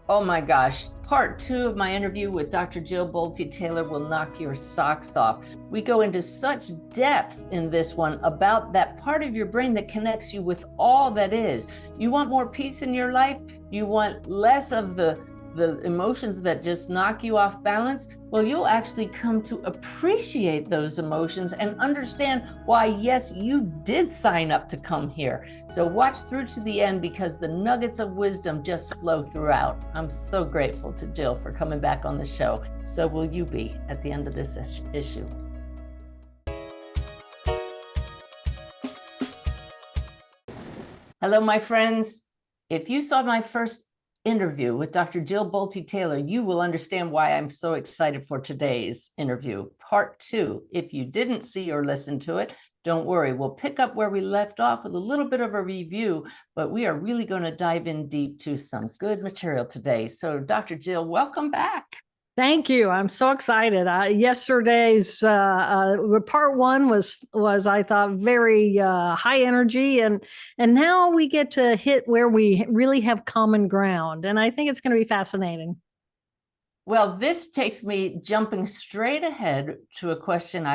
Oh my gosh. Part 2 of my interview with Dr. Jill Bolte-Taylor will knock your socks off. We go into such depth in this one about that part of your brain that connects you with all that is. You want more peace in your life? You want less of the emotions that just knock you off balance? Well, you'll actually come to appreciate those emotions and understand why, yes, you did sign up to come here. So watch through to the end because the nuggets of wisdom just flow throughout. I'm so grateful to Jill for coming back on the show. So will you be at the end of this issue. Hello, my friends. If you saw my first interview with Dr. Jill Bolte-Taylor, you will understand why I'm so excited for today's interview, part 2. If you didn't see or listen to it, don't worry. We'll pick up where we left off with a little bit of a review, but we are really going to dive in deep to some good material today. So Dr. Jill, welcome back. Thank you. I'm so excited. Yesterday's part 1 was I thought very high energy, and now we get to hit where we really have common ground, and I think it's going to be fascinating. Well, this takes me jumping straight ahead to a question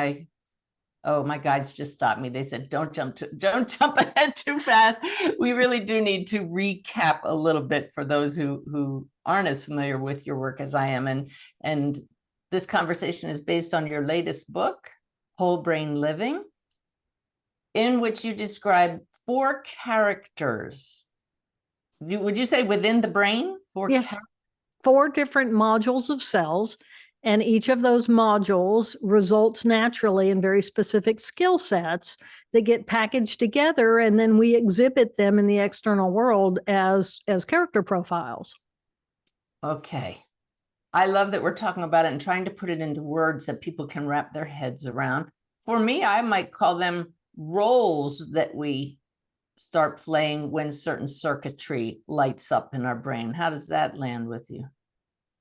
my guides just stopped me. They said, don't jump ahead too fast. We really do need to recap a little bit for those who aren't as familiar with your work as I am. And this conversation is based on your latest book, Whole Brain Living, in which you describe 4 characters. Would you say within the brain? Yes, 4 different modules of cells. And each of those modules results naturally in very specific skill sets that get packaged together, and then we exhibit them in the external world as character profiles. Okay. I love that we're talking about it and trying to put it into words that people can wrap their heads around. For me, I might call them roles that we start playing when certain circuitry lights up in our brain. How does that land with you?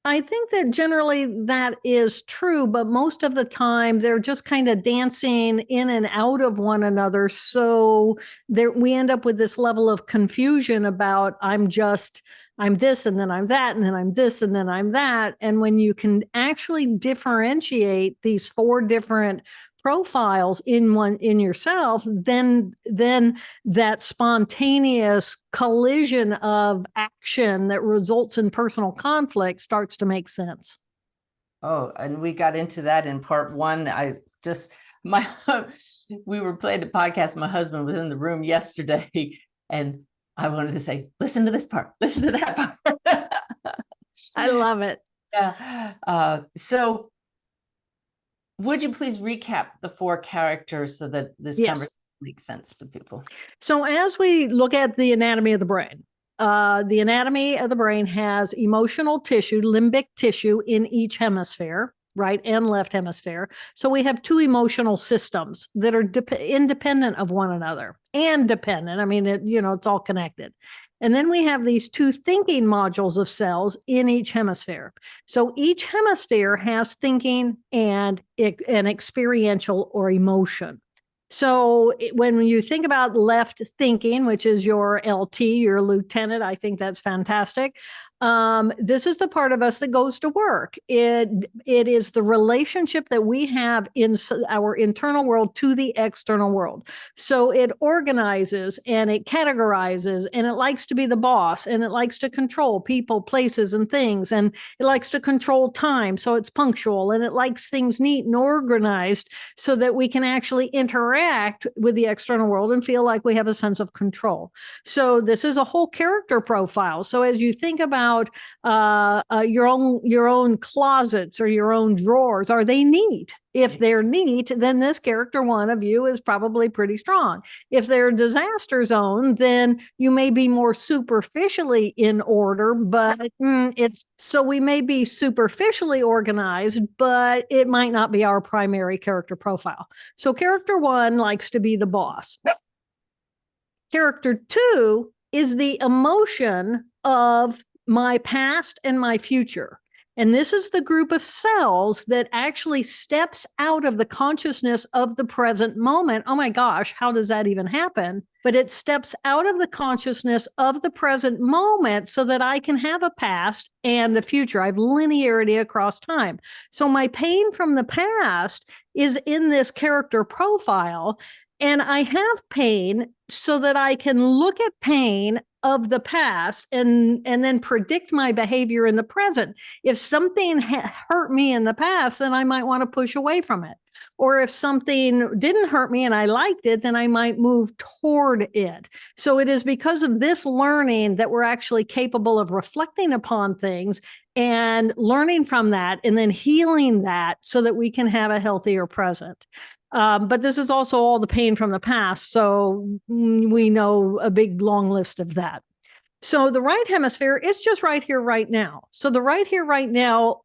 I think that generally that is true, but most of the time they're just kind of dancing in and out of one another. So we end up with this level of confusion about I'm this, and then I'm that, and then I'm this, and then I'm that. And when you can actually differentiate these 4 different profiles in yourself, then that spontaneous collision of action that results in personal conflict starts to make sense. Oh, and we got into that in part 1. We were playing the podcast. My husband was in the room yesterday, and I wanted to say, listen to this part, listen to that part. I love it. Yeah. So would you please recap the 4 characters so that this conversation makes sense to people? So as we look at the anatomy of the brain, the anatomy of the brain has emotional tissue, limbic tissue in each hemisphere, right and left hemisphere. So we have 2 emotional systems that are independent of one another and dependent. I mean, it's all connected. And then we have these 2 thinking modules of cells in each hemisphere. So each hemisphere has thinking and an experiential or emotion. So when you think about left thinking, which is your LT, your lieutenant, I think that's fantastic. This is the part of us that goes to work. It is the relationship that we have in our internal world to the external world. So it organizes and it categorizes, and it likes to be the boss, and it likes to control people, places, and things, and it likes to control time, so it's punctual, and it likes things neat and organized so that we can actually interact with the external world and feel like we have a sense of control. So this is a whole character profile. So as you think about your own closets or your own drawers, are they neat? If they're neat, then this character 1 of you is probably pretty strong. If they're a disaster zone, then you may be more superficially in order, but we may be superficially organized, but it might not be our primary character profile. So character 1 likes to be the boss. Character 2 is the emotion of my past and my future. And this is the group of cells that actually steps out of the consciousness of the present moment. Oh my gosh, how does that even happen? but it steps out of the consciousness of the present moment so that I can have a past and a future. I have linearity across time. So my pain from the past is in this character profile, and I have pain so that I can look at pain of the past and then predict my behavior in the present. If something hurt me in the past, then I might want to push away from it. Or if something didn't hurt me and I liked it, then I might move toward it. So it is because of this learning that we're actually capable of reflecting upon things and learning from that and then healing that so that we can have a healthier present. But this is also all the pain from the past. So we know a big long list of that. So the right hemisphere is just right here, right now. So the right here, right now,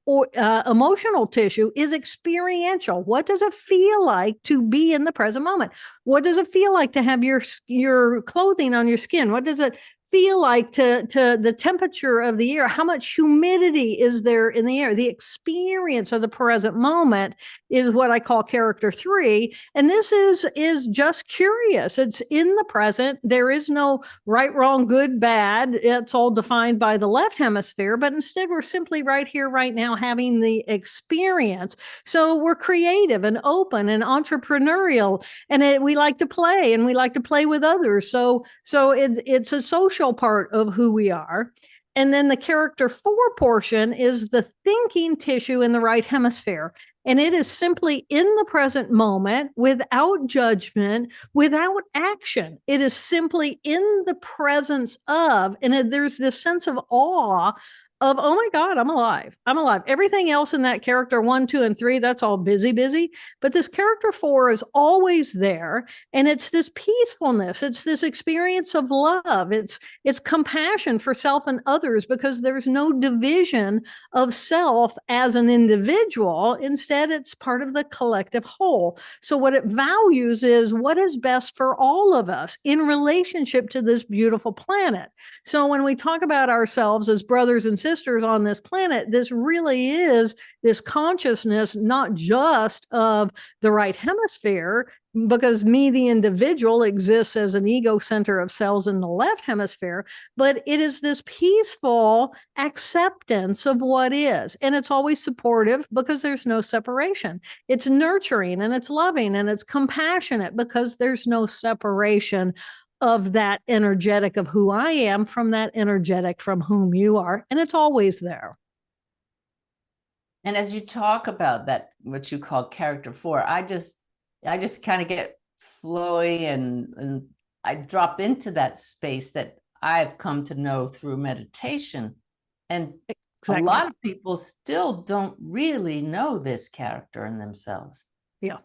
emotional tissue is experiential. What does it feel like to be in the present moment? What does it feel like to have your clothing on your skin? What does it feel like to the temperature of the air? How much humidity is there in the air? The experience of the present moment is what I call character 3. And this is just curious. It's in the present. There is no right, wrong, good, bad. It's all defined by the left hemisphere, but instead we're simply right here, right now, having the experience. So we're creative and open and entrepreneurial, and we like to play, and we like to play with others. So it's a social part of who we are. And then the character 4 portion is the thinking tissue in the right hemisphere. And it is simply in the present moment, without judgment, without action. It is simply in the presence of, and there's this sense of awe of, oh my God, I'm alive. I'm alive. Everything else in that character 1, 2, and 3, that's all busy. But this character 4 is always there. And it's this peacefulness. It's this experience of love. It's compassion for self and others, because there's no division of self as an individual. Instead, it's part of the collective whole. So what it values is what is best for all of us in relationship to this beautiful planet. So when we talk about ourselves as brothers and sisters on this planet, this really is this consciousness, not just of the right hemisphere, because me, the individual, exists as an ego center of cells in the left hemisphere, but it is this peaceful acceptance of what is. And it's always supportive because there's no separation. It's nurturing and it's loving and it's compassionate because there's no separation of that energetic of who I am from that energetic from whom you are. And it's always there. And as you talk about that, what you call character 4, I just kind of get flowy and I drop into that space that I've come to know through meditation. And exactly. A lot of people still don't really know this character in themselves. Yeah.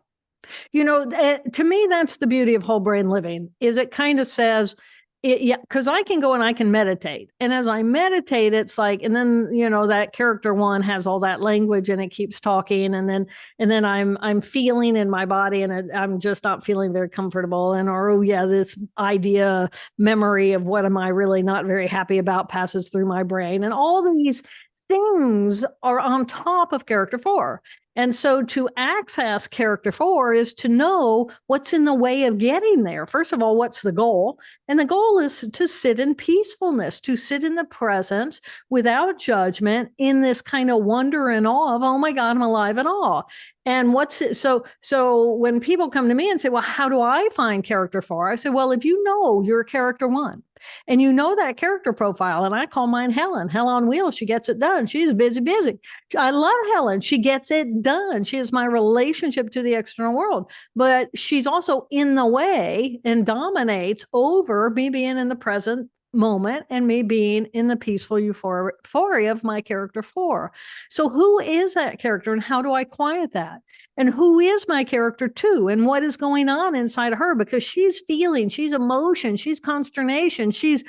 You know, to me, that's the beauty of whole brain living, is it kind of says, because I can go and I can meditate. And as I meditate, it's like, and then, you know, that character 1 has all that language and it keeps talking. And then I'm feeling in my body and I'm just not feeling very comfortable. And, or, oh yeah, this idea, memory of what am I really not very happy about passes through my brain. And all these things are on top of character 4. And so to access character 4 is to know what's in the way of getting there. First of all, what's the goal? And the goal is to sit in peacefulness, to sit in the present without judgment, in this kind of wonder and awe of, oh my God, I'm alive and all. And so when people come to me and say, well, how do I find character 4? I say, well, if you know you're character 1 and you know that character profile, and I call mine Helen, Hell on Wheels, she gets it done. She's busy. I love Helen. She gets it done. She is my relationship to the external world, but she's also in the way and dominates over me being in the present moment and me being in the peaceful euphoria of my character 4. So who is that character and how do I quiet that? And who is my character 2 and what is going on inside of her? Because she's feeling, she's emotion, she's consternation, she's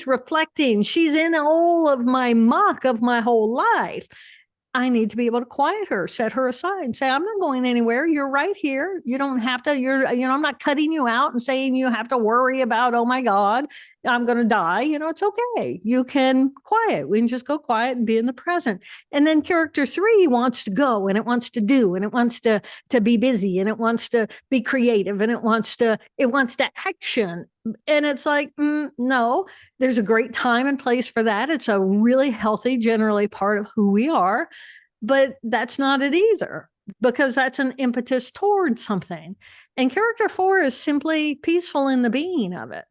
reflecting, she's in all of my muck of my whole life. I need to be able to quiet her, set her aside and say, I'm not going anywhere. You're right here. You don't have to, I'm not cutting you out and saying you have to worry about, oh my God. I'm going to die, it's okay. You can quiet. We can just go quiet and be in the present. And then character 3 wants to go, and it wants to do, and it wants to be busy, and it wants to be creative, and it wants to action. And it's like, no, there's a great time and place for that. It's a really healthy, generally part of who we are, but that's not it either, because that's an impetus towards something. And character 4 is simply peaceful in the being of it.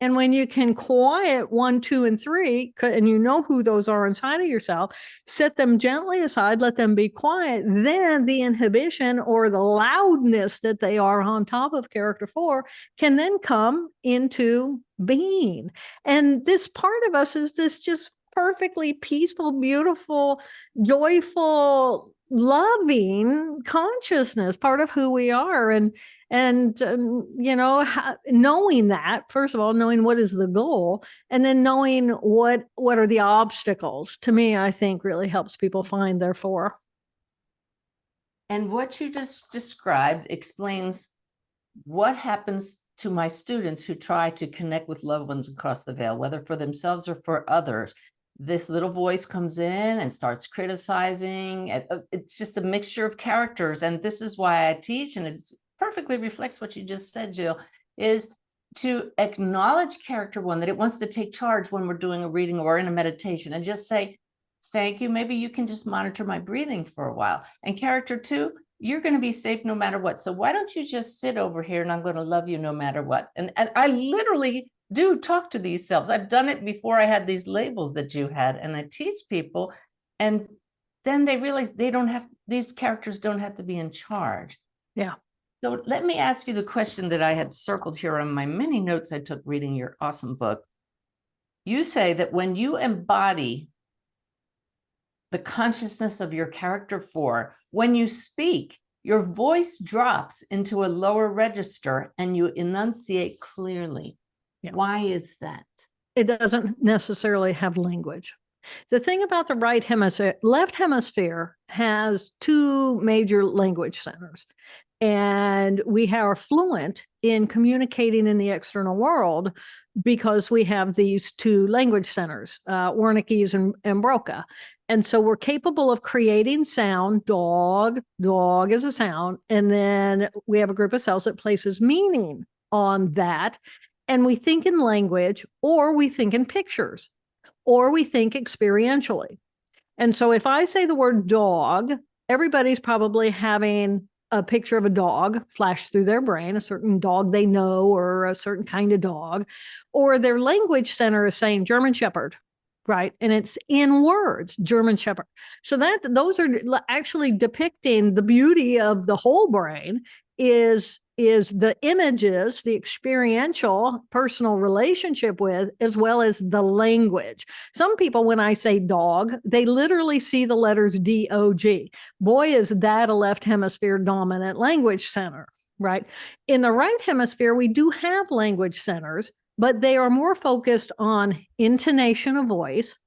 And when you can quiet 1, 2, and 3, and you know who those are inside of yourself, set them gently aside, let them be quiet, then the inhibition or the loudness that they are on top of character 4 can then come into being. And this part of us is this just perfectly peaceful, beautiful, joyful, loving consciousness, part of who we are. And knowing that, first of all, knowing what is the goal, and then knowing what are the obstacles, to me, I think really helps people find their 4. And what you just described explains what happens to my students who try to connect with loved ones across the veil, whether for themselves or for others. This little voice comes in and starts criticizing. It's just a mixture of characters. And this is why I teach, and it perfectly reflects what you just said, Jill, is to acknowledge character 1, that it wants to take charge when we're doing a reading or in a meditation, and just say, thank you. Maybe you can just monitor my breathing for a while. And character 2, you're going to be safe no matter what. So why don't you just sit over here, and I'm going to love you no matter what. And I literally do talk to these selves. I've done it before I had these labels that you had, and I teach people, and then they realize these characters don't have to be in charge. Yeah. So let me ask you the question that I had circled here on my many notes I took reading your awesome book. You say that when you embody the consciousness of your character 4, when you speak, your voice drops into a lower register and you enunciate clearly. Yeah. Why is that? It doesn't necessarily have language. The thing about the right hemisphere, left hemisphere has 2 major language centers. And we are fluent in communicating in the external world because we have these 2 language centers, Wernicke's and Broca. And so we're capable of creating sound. Dog is a sound. And then we have a group of cells that places meaning on that. And we think in language, or we think in pictures, or we think experientially. And so if I say the word dog, everybody's probably having a picture of a dog flash through their brain, a certain dog they know, or a certain kind of dog, or their language center is saying German Shepherd, right? And it's in words, German Shepherd. So those are actually depicting the beauty of the whole brain is the images, the experiential personal relationship with, as well as the language. Some people, when I say dog, they literally see the letters D-O-G. Boy, is that a left hemisphere dominant language center, right? In the right hemisphere, we do have language centers, but they are more focused on intonation of voice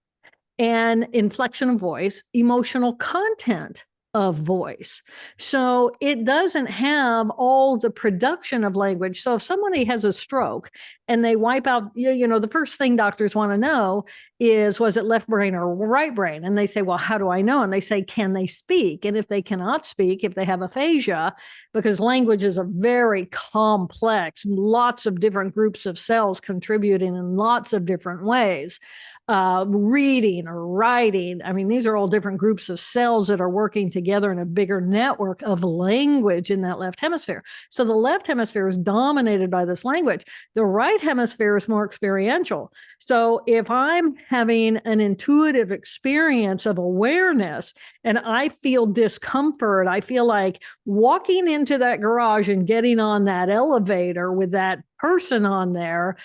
and inflection of voice, emotional content of voice. So it doesn't have all the production of language. So if somebody has a stroke and they wipe out, the first thing doctors want to know is, was it left brain or right brain? And they say, well, how do I know? And they say, can they speak? And if they cannot speak, if they have aphasia, because language is a very complex, lots of different groups of cells contributing in lots of different ways. Reading or writing. I mean, these are all different groups of cells that are working together in a bigger network of language in that left hemisphere. So the left hemisphere is dominated by this language. The right hemisphere is more experiential. So if I'm having an intuitive experience of awareness and I feel discomfort, I feel like walking into that garage and getting on that elevator with that person on there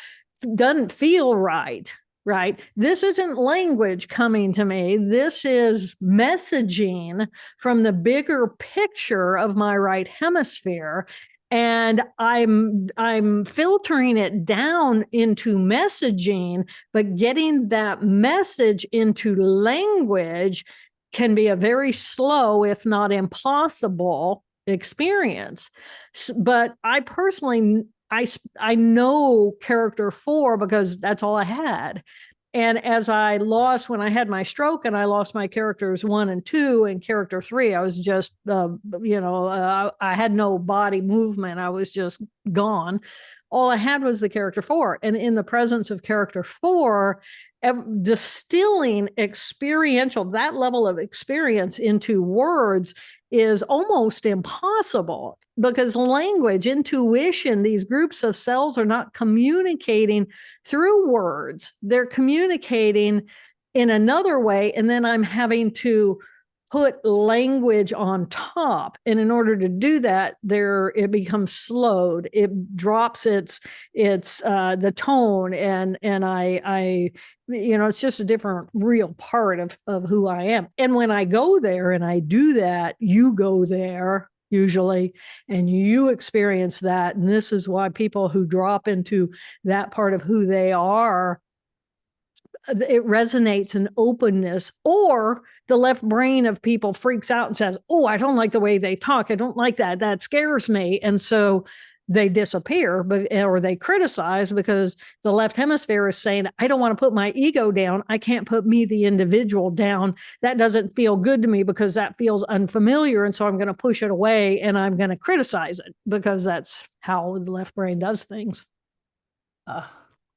doesn't feel right. Right? This isn't language coming to me. This is messaging from the bigger picture of my right hemisphere. And I'm filtering it down into messaging, but getting that message into language can be a very slow, if not impossible, experience. But I personally I know character 4 because that's all I had. And as when I had my stroke and I lost my characters 1 and 2 and character 3, I was just, I had no body movement. I was just gone. All I had was the character 4. And in the presence of character 4, distilling that level of experience into words is almost impossible, because language, intuition, these groups of cells are not communicating through words. They're communicating in another way. And then I'm having to put language on top. And in order to do that, it becomes slowed. It drops the tone. And I it's just a different real part of who I am. And when I go there and I do that, you go there usually, and you experience that. And this is why people who drop into that part of who they are, it resonates in openness, or the left brain of people freaks out and says, oh, I don't like the way they talk. I don't like that. That scares me. And so they disappear, or they criticize, because the left hemisphere is saying, I don't want to put my ego down. I can't put me, the individual, down. That doesn't feel good to me because that feels unfamiliar. And so I'm going to push it away and I'm going to criticize it, because that's how the left brain does things.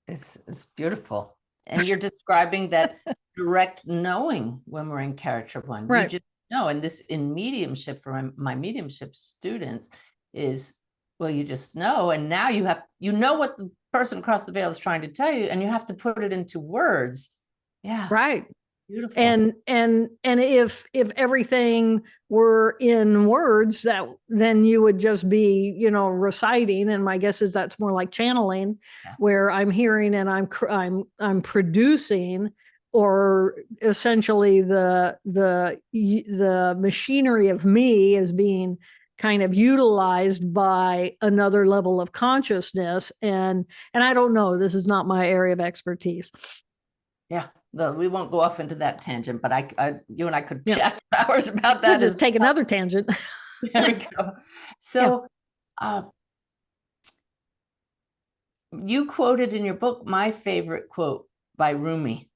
It's beautiful. And you're describing that direct knowing when we're in character 1. Right. You just know. And this in mediumship, for my mediumship students, is, well, you just know. And now you know what the person across the veil is trying to tell you, and you have to put it into words. Yeah. Right. Beautiful. And if everything were in words, then you would just be, reciting. And my guess is that's more like channeling, where I'm hearing and I'm producing, or essentially the machinery of me is being kind of utilized by another level of consciousness. And I don't know, this is not my area of expertise. Yeah. We won't go off into that tangent, but you and I could chat for hours about that. We'll just take another tangent. There we go. So, you quoted in your book my favorite quote by Rumi: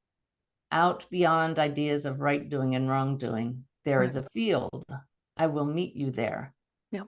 "Out beyond ideas of right doing and wrong doing, there is a field. I will meet you there." Yep.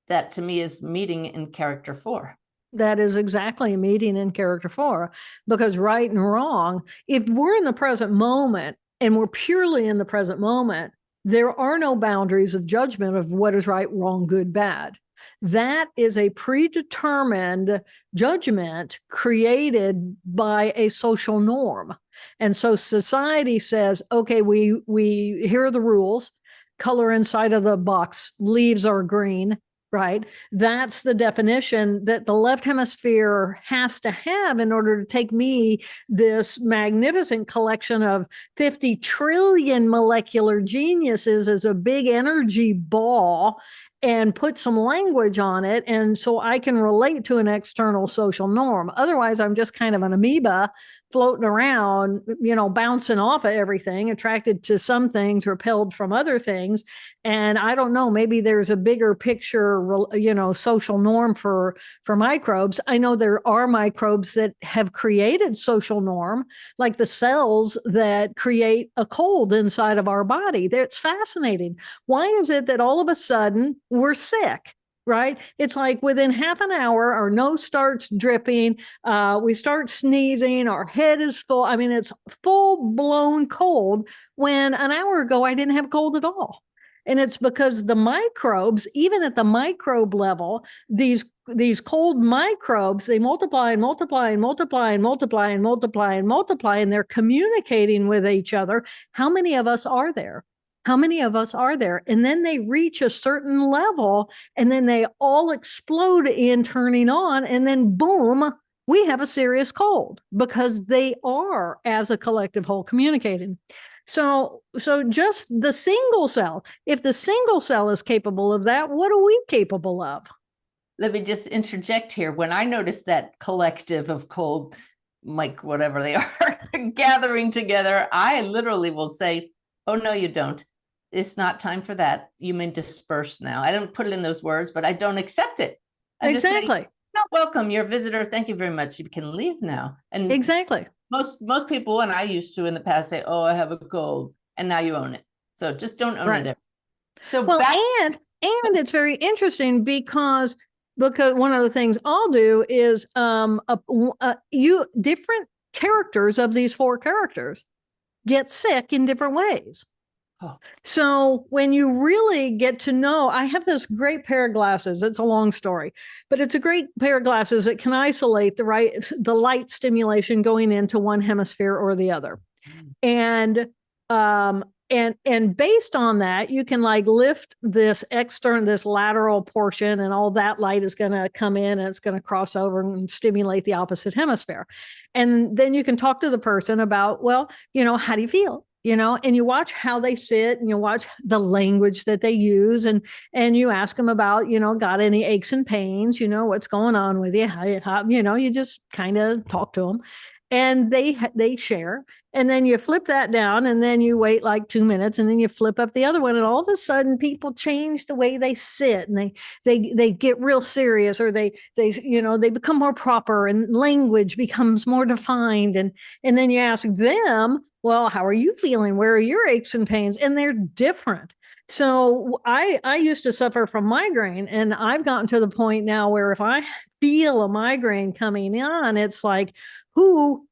That to me is meeting in character 4. That is exactly a meeting in character 4, because right and wrong, if we're in the present moment and we're purely in the present moment, there are no boundaries of judgment of what is right, wrong, good, bad. That is a predetermined judgment created by a social norm. And so society says, okay, here are the rules. Color inside of the box, leaves are green. Right. That's the definition that the left hemisphere has to have in order to take me, this magnificent collection of 50 trillion molecular geniuses, as a big energy ball, and put some language on it. And so I can relate to an external social norm. Otherwise, I'm just kind of an amoeba floating around, bouncing off of everything, attracted to some things, repelled from other things. And I don't know, maybe there's a bigger picture, social norm for microbes. I know there are microbes that have created social norm, like the cells that create a cold inside of our body. It's fascinating. Why is it that all of a sudden we're sick? Right? It's like within half an hour, our nose starts dripping. We start sneezing. Our head is full. I mean, it's full blown cold, when an hour ago, I didn't have a cold at all. And it's because the microbes, even at the microbe level, these cold microbes, they multiply and multiply and multiply and multiply and multiply and multiply, and they're communicating with each other. How many of us are there? How many of us are there? And then they reach a certain level, and then they all explode in turning on, and then boom, we have a serious cold, because they are, as a collective whole, communicating. So just the single cell, if the single cell is capable of that, what are we capable of? Let me just interject here. When I notice that collective of cold, like whatever they are, gathering together, I literally will say, oh, no, you don't. It's not time for that. You may disperse now. I don't put it in those words, but I don't accept it. Exactly. welcome. You're a visitor. Thank you very much. You can leave now. And Exactly. most people, and I used to in the past say, oh, I have a cold, and now you own it. So just don't own Right. it. So well, and it's very interesting because one of the things I'll do is you different characters of these four characters get sick in different ways. Oh. So when you really get to know, I have this great pair of glasses. It's a long story, but it's a great pair of glasses that can isolate the light stimulation going into one hemisphere or the other. And based on that, you can like lift this lateral portion, and all that light is going to come in and it's going to cross over and stimulate the opposite hemisphere. And then you can talk to the person about, well, how do you feel? And you watch how they sit, and you watch the language that they use, and you ask them about, got any aches and pains, what's going on with you, how, you just kind of talk to them, and they share. And then you flip that down, and then you wait like 2 minutes, and then you flip up the other one, and all of a sudden people change the way they sit, and they get real serious, or they become more proper, and language becomes more defined. And then you ask them, well, how are you feeling? Where are your aches and pains? And they're different. So I used to suffer from migraine, and I've gotten to the point now where if I feel a migraine coming on, it's like, who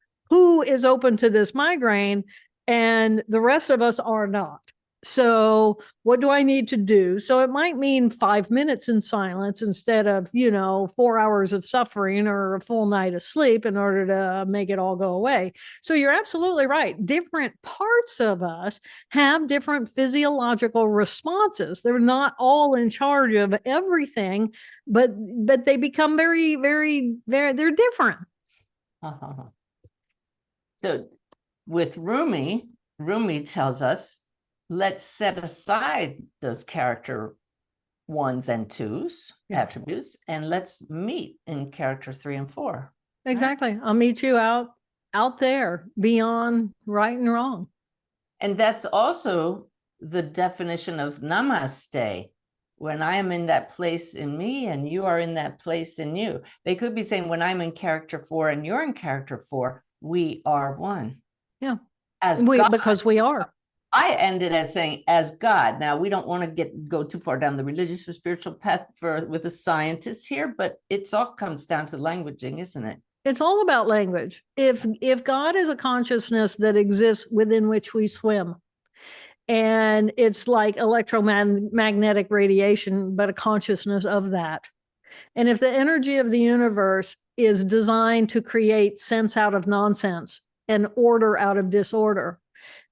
is open to this migraine, and the rest of us are not. So what do I need to do? So it might mean 5 minutes in silence instead of, 4 hours of suffering or a full night of sleep in order to make it all go away. So you're absolutely right. Different parts of us have different physiological responses. They're not all in charge of everything, but they become very, very, they're different. Uh-huh. So with Rumi tells us, let's set aside those character 1s and 2s attributes, and let's meet in character 3 and 4. Exactly. Right? I'll meet you out there beyond right and wrong. And that's also the definition of namaste. When I am in that place in me and you are in that place in you. They could be saying, when I'm in character 4 and you're in character 4, we are one. Yeah. Because we are. I ended as saying, as God. Now, we don't want to go too far down the religious or spiritual path with the scientists here, but it's all comes down to languaging, isn't it? It's all about language. If God is a consciousness that exists within which we swim, and it's like electromagnetic radiation, but a consciousness of that. And if the energy of the universe is designed to create sense out of nonsense and order out of disorder,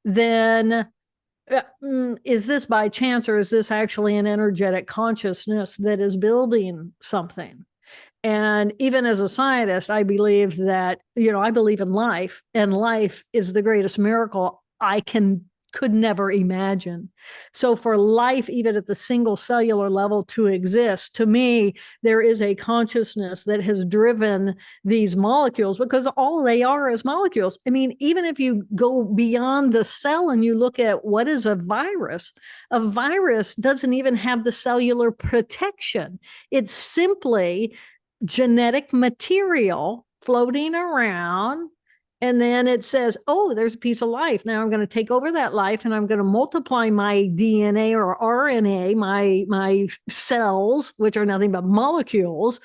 then is this by chance, or is this actually an energetic consciousness that is building something? And even as a scientist, I believe that, I believe in life, and life is the greatest miracle I could never imagine. So for life, even at the single cellular level, to exist, to me, there is a consciousness that has driven these molecules, because all they are is molecules. I mean, even if you go beyond the cell and you look at what is a virus doesn't even have the cellular protection. It's simply genetic material floating around. And then it says, oh, there's a piece of life. Now I'm going to take over that life, and I'm going to multiply my DNA or RNA, my cells, which are nothing but molecules,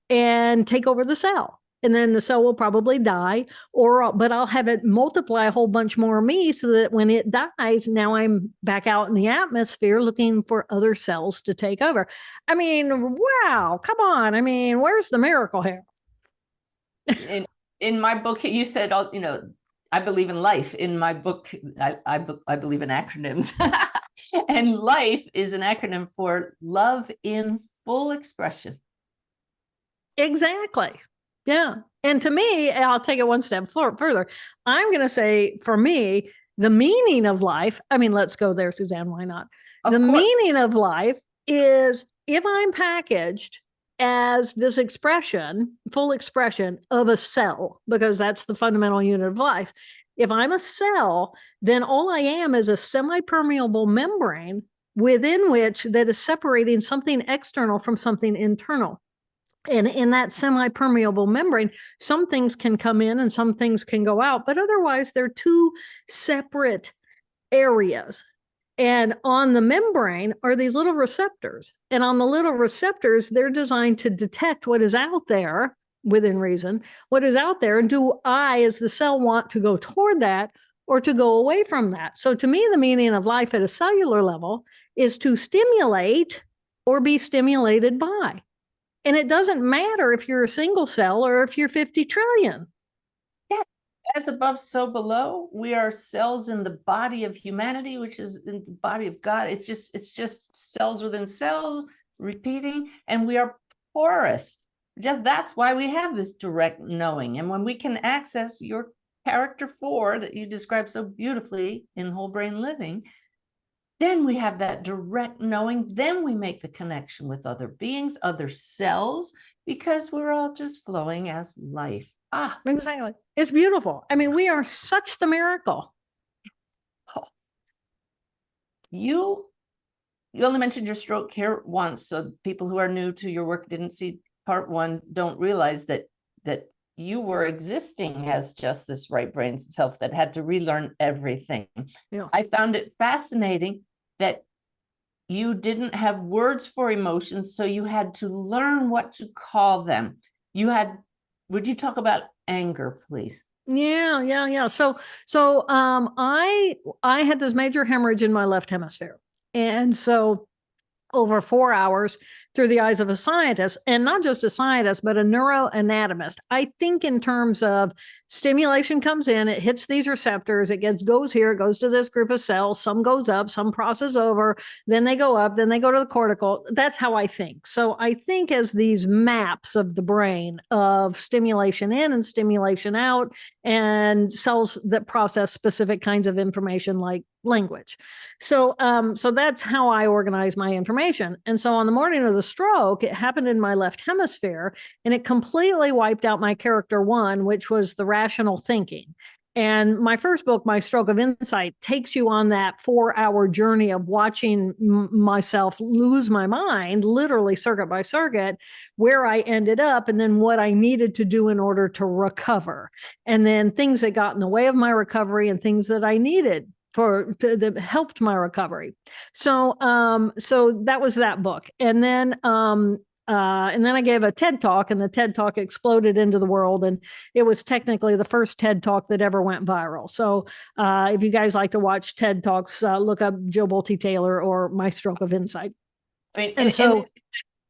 and take over the cell. And then the cell will probably die, but I'll have it multiply a whole bunch more of me, so that when it dies, now I'm back out in the atmosphere looking for other cells to take over. I mean, wow, come on. I mean, where's the miracle here? In my book, you said, I believe in life. In my book, I believe in acronyms. And life is an acronym for love in full expression. Exactly. Yeah. And to me, I'll take it one step further. I'm going to say, for me, the meaning of life, I mean, let's go there, Suzanne, why not? The meaning of life is, if I'm packaged as this expression, full expression of a cell, because that's the fundamental unit of life. If I'm a cell, then all I am is a semi-permeable membrane within which that is separating something external from something internal. And in that semi-permeable membrane, some things can come in and some things can go out, but otherwise they're two separate areas. And on the membrane are these little receptors. And on the little receptors, they're designed to detect what is out there within reason, what is out there. And do I, as the cell, want to go toward that or to go away from that? So to me, the meaning of life at a cellular level is to stimulate or be stimulated by. And it doesn't matter if you're a single cell or if you're 50 trillion. Yeah. As above, so below. We are cells in the body of humanity, which is in the body of God. It's just cells within cells repeating, and we are porous. Just that's why we have this direct knowing. And when we can access your character 4 that you described so beautifully in Whole Brain Living, then we have that direct knowing. Then we make the connection with other beings, other cells, because we're all just flowing as life. Exactly. It's beautiful. I mean, we are such the miracle. You only mentioned your stroke here once, so people who are new to your work didn't see part 1, don't realize that you were existing as just this right brain self that had to relearn everything. Yeah. I found it fascinating that you didn't have words for emotions, so you had to learn what to call them. Would you talk about anger, please? Yeah. So I had this major hemorrhage in my left hemisphere. And so over 4 hours through the eyes of a scientist, and not just a scientist, but a neuroanatomist. I think in terms of stimulation comes in, it hits these receptors, it goes here, it goes to this group of cells, some goes up, some process over, then they go up, then they go to the cortical. That's how I think. So I think as these maps of the brain of stimulation in and stimulation out, and cells that process specific kinds of information like language. So that's how I organize my information. And so on the morning of the stroke, it happened in my left hemisphere, and it completely wiped out my character 1, which was the rational thinking. And my first book, My Stroke of Insight, takes you on that 4-hour journey of watching myself lose my mind, literally circuit by circuit, where I ended up, and then what I needed to do in order to recover. And then things that got in the way of my recovery and things that I needed that helped my recovery. So that was that book. And then I gave a TED talk, and the TED talk exploded into the world. And it was technically the first TED talk that ever went viral. So if you guys like to watch TED talks, look up Jill Bolte-Taylor or My Stroke of Insight. I mean, and so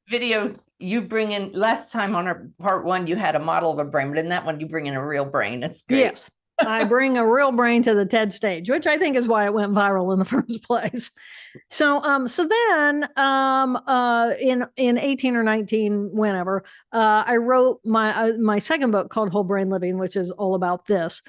video you bring in, last time on our part 1, you had a model of a brain, but in that one, you bring in a real brain. It's great. Yes. I bring a real brain to the TED stage, which I think is why it went viral in the first place. So then in 18 or 19, whenever, I wrote my second book called Whole Brain Living, which is all about this,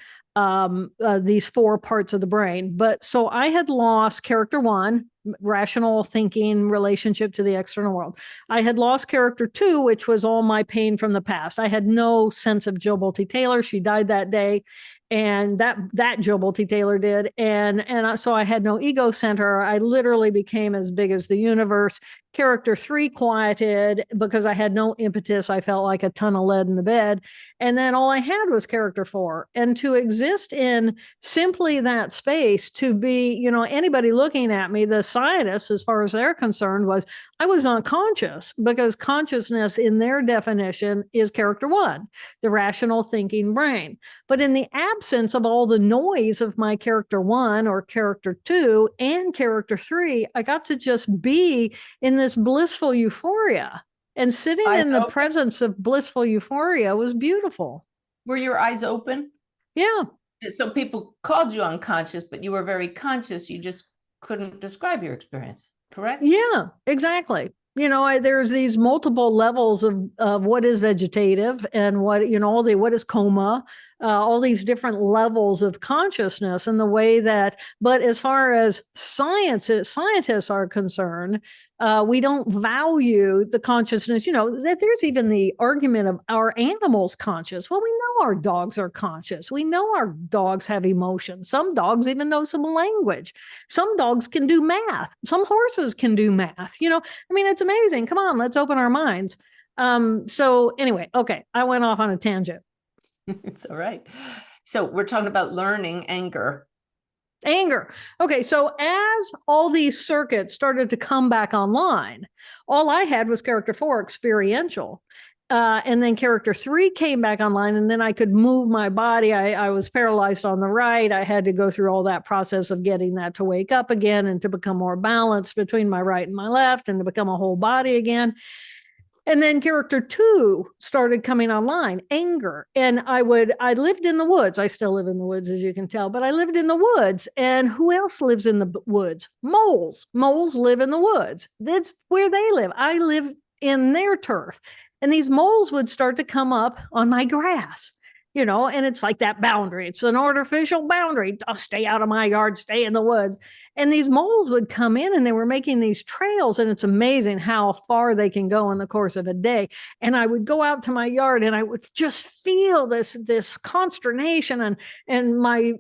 these 4 parts of the brain. But so I had lost character 1, rational thinking, relationship to the external world. I had lost character 2, which was all my pain from the past. I had no sense of Jill Bolte-Taylor. She died that day. And that Jill Bolte-Taylor did. And so I had no ego center. I literally became as big as the universe. Character 3 quieted because I had no impetus. I felt like a ton of lead in the bed. And then all I had was character 4. And to exist in simply that space, to be, anybody looking at me, the scientists, as far as they're concerned, I was unconscious, because consciousness in their definition is character 1, the rational thinking brain. But in the absence of all the noise of my character 1 or character 2 and character 3, I got to just be in this blissful euphoria. And sitting in the presence of blissful euphoria was beautiful. Were your eyes open? Yeah. So people called you unconscious, but you were very conscious. You just couldn't describe your experience, correct? Yeah, exactly. There's these multiple levels of what is vegetative and what is coma, all these different levels of consciousness, and the way that, but as far as scientists are concerned, we don't value the consciousness. That there's even the argument of our animals conscious. Well, we know our dogs are conscious. We know our dogs have emotions. Some dogs even know some language. Some dogs can do math. Some horses can do math. It's amazing. Come on, let's open our minds. So anyway, okay, I went off on a tangent. It's all right. So we're talking about learning anger. Anger. Okay, so as all these circuits started to come back online, all I had was character 4 experiential. And then character 3 came back online, and then I could move my body. I was paralyzed on the right. I had to go through all that process of getting that to wake up again and to become more balanced between my right and my left and to become a whole body again. And then character 2 started coming online, anger. And I lived in the woods. I still live in the woods, as you can tell, but I lived in the woods. And who else lives in the woods? Moles. Moles live in the woods. That's where they live. I live in their turf. And these moles would start to come up on my grass, and it's like that boundary. It's an artificial boundary. Oh, stay out of my yard, stay in the woods. And these moles would come in and they were making these trails. And it's amazing how far they can go in the course of a day. And I would go out to my yard and I would just feel this consternation, and my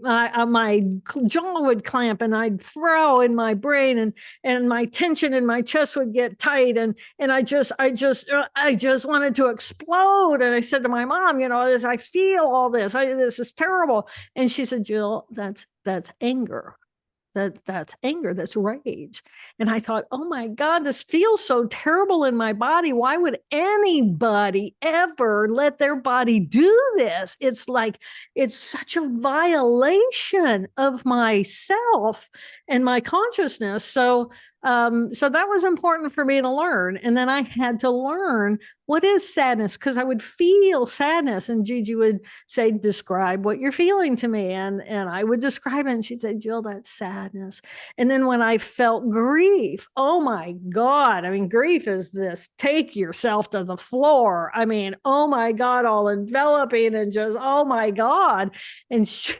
jaw would clamp, and I'd throw in my brain, and my tension in my chest would get tight. And I just wanted to explode. And I said to my mom, I feel all this. This is terrible. And she said, Jill, that's anger. That's anger, that's rage. And I thought, oh my God, this feels so terrible in my body. Why would anybody ever let their body do this? It's like, it's such a violation of myself and my consciousness. So that was important for me to learn. And then I had to learn what is sadness, because I would feel sadness, and Gigi would say, describe what you're feeling to me. And I would describe it, and she'd say, Jill, that's sadness. And then when I felt grief, oh my God, I mean, grief is this, take yourself to the floor. I mean, oh my God, all enveloping, and just, oh my God. And she,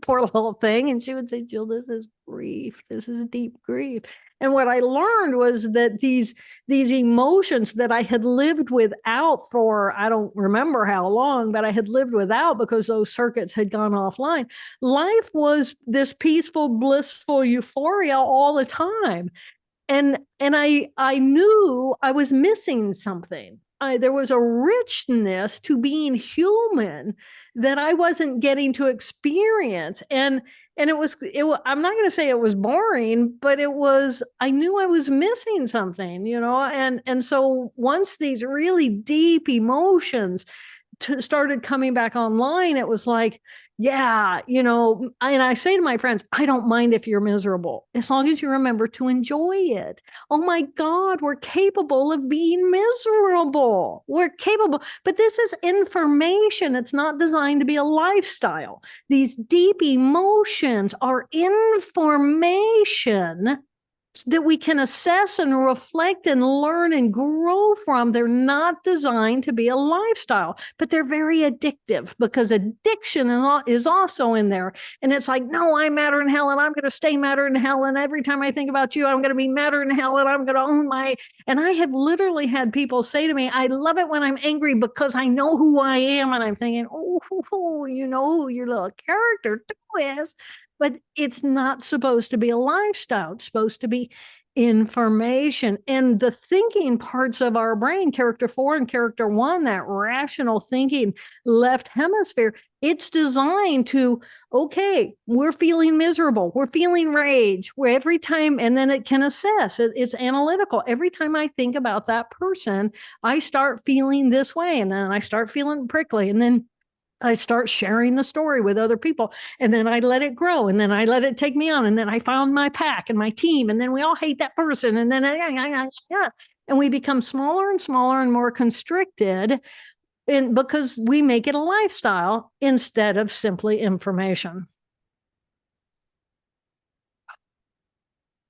poor little thing. And she would say, Jill, this is grief. This is deep grief. And what I learned was that these emotions that I had lived without for, I don't remember how long, but I had lived without because those circuits had gone offline. Life was this peaceful, blissful euphoria all the time. And I knew I was missing something. There was a richness to being human that I wasn't getting to experience. And I'm not going to say it was boring, but I knew I was missing something, and so once these really deep emotions started coming back online, it was like, yeah, and I say to my friends, I don't mind if you're miserable, as long as you remember to enjoy it. Oh my God, we're capable of being miserable. We're capable, but this is information. It's not designed to be a lifestyle. These deep emotions are information that we can assess and reflect and learn and grow from. They're not designed to be a lifestyle, but they're very addictive, because addiction is also in there. And it's like, no, I'm madder in hell, and I'm going to stay madder in hell. And every time I think about you, I'm going to be madder in hell, and I'm going to own and I have literally had people say to me, I love it when I'm angry because I know who I am. And I'm thinking, oh, you know who your little character is. But it's not supposed to be a lifestyle. It's supposed to be information. And the thinking parts of our brain, character 4 and character 1, that rational thinking left hemisphere, it's designed to, okay, we're feeling miserable. We're feeling rage. Where every time, and then it can assess. It's analytical. Every time I think about that person, I start feeling this way. And then I start feeling prickly. And then I start sharing the story with other people, and then I let it grow, and then I let it take me on, and then I found my pack and my team, and then we all hate that person, and then and we become smaller and smaller and more constricted, and because we make it a lifestyle instead of simply information.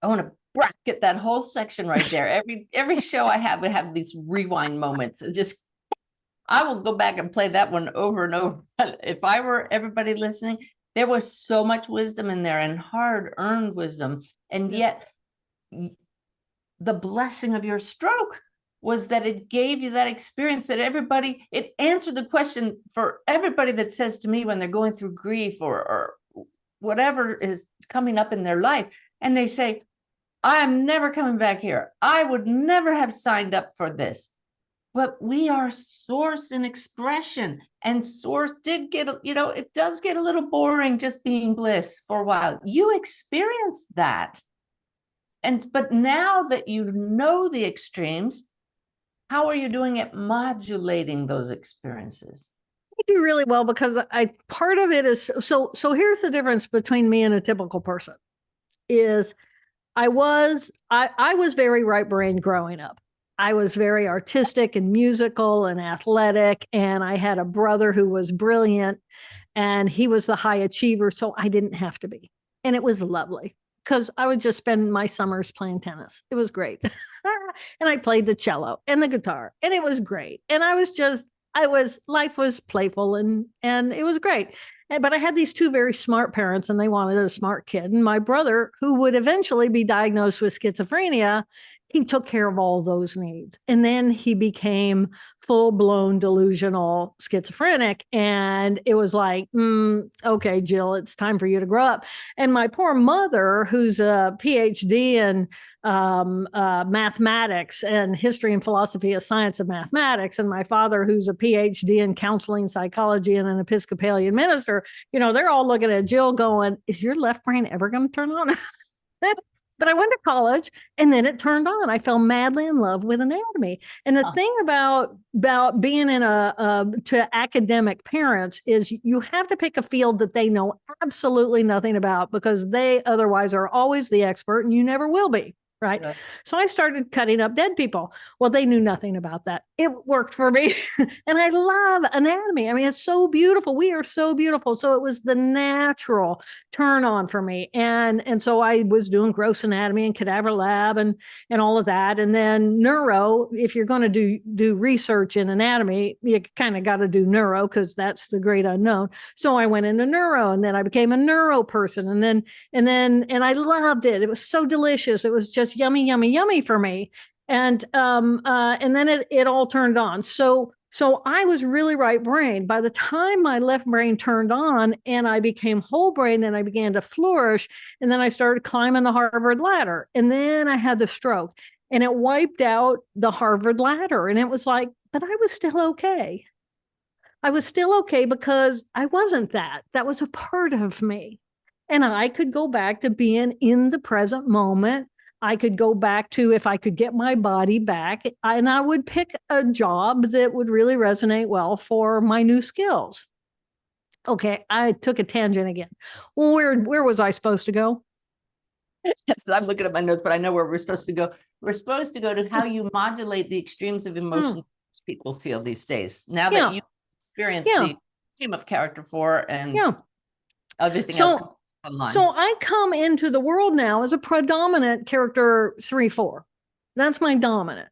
I want to bracket that whole section right there. Every show I have these rewind moments. I will go back and play that one over and over. If I were everybody listening, there was so much wisdom in there, and hard-earned wisdom. And yet the blessing of your stroke was that it gave you that experience that it answered the question for everybody that says to me when they're going through grief or whatever is coming up in their life. And they say, I'm never coming back here. I would never have signed up for this. but we are source and expression, and source did get, it does get a little boring just being bliss for a while. You experienced that. But now that you know the extremes, how are you doing at modulating those experiences? I do really well because part of it is, so here's the difference between me and a typical person is I was very right-brained growing up. I was very artistic and musical and athletic, and I had a brother who was brilliant, and he was the high achiever, so I didn't have to be. And it was lovely because I would just spend my summers playing tennis. It was great. And I played the cello and the guitar, and it was great. And life was playful and it was great. But I had these two very smart parents, and they wanted a smart kid. And my brother, who would eventually be diagnosed with schizophrenia, he took care of all those needs. And then he became full-blown delusional schizophrenic. And it was like, okay, Jill, it's time for you to grow up. And my poor mother, who's a PhD in mathematics and history and philosophy of science and mathematics, and my father, who's a PhD in counseling psychology and an Episcopalian minister, they're all looking at Jill going, is your left brain ever going to turn on? But I went to college, and then it turned on. I fell madly in love with anatomy. And the thing about being in to academic parents is you have to pick a field that they know absolutely nothing about, because they otherwise are always the expert, and you never will be. Right. Yeah. So I started cutting up dead people. Well, they knew nothing about that. It worked for me. And I love anatomy. I mean, it's so beautiful. We are so beautiful. So it was the natural turn on for me. And so I was doing gross anatomy and cadaver lab and all of that. And then neuro, if you're going to do research in anatomy, you kind of got to do neuro, because that's the great unknown. So I went into neuro, and then I became a neuro person. And I loved it. It was so delicious. It was just yummy, yummy, yummy for me. And then it all turned on. So I was really right brain. By the time my left brain turned on and I became whole brain, then I began to flourish. And then I started climbing the Harvard ladder. And then I had the stroke, and it wiped out the Harvard ladder. And it was like, but I was still okay. I was still okay because I wasn't that. That was a part of me. And I could go back to being in the present moment. I could go back to, if I could get my body back, and I would pick a job that would really resonate well for my new skills. Okay, I took a tangent again. Well, where was I supposed to go? So I'm looking at my notes, but I know where we're supposed to go. We're supposed to go to how you modulate the extremes of emotion people feel these days. Now that you experience the extreme of character 4 and everything else. Online. So I come into the world now as a predominant character 3-4. That's my dominant.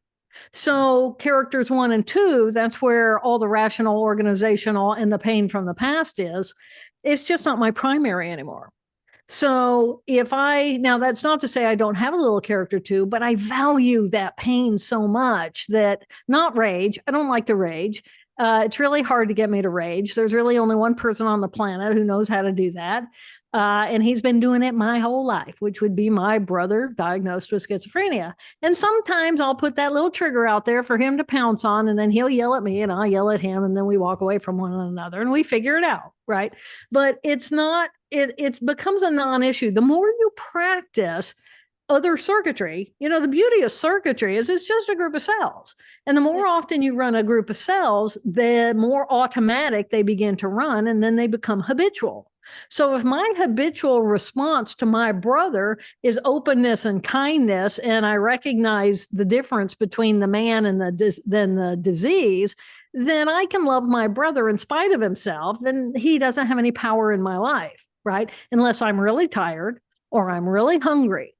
So characters 1 and 2, that's where all the rational, organizational, and the pain from the past is. It's just not my primary anymore. So now that's not to say I don't have a little character 2, but I value that pain so much that, not rage. I don't like to rage. It's really hard to get me to rage. There's really only one person on the planet who knows how to do that. And he's been doing it my whole life, which would be my brother diagnosed with schizophrenia. And sometimes I'll put that little trigger out there for him to pounce on, and then he'll yell at me and I'll yell at him, and then we walk away from one another and we figure it out. Right. But it's not, it becomes a non-issue. The more you practice other circuitry, the beauty of circuitry is it's just a group of cells. And the more often you run a group of cells, the more automatic they begin to run, and then they become habitual. So if my habitual response to my brother is openness and kindness, and I recognize the difference between the man and the disease, then I can love my brother in spite of himself, and he doesn't have any power in my life, right? Unless I'm really tired or I'm really hungry.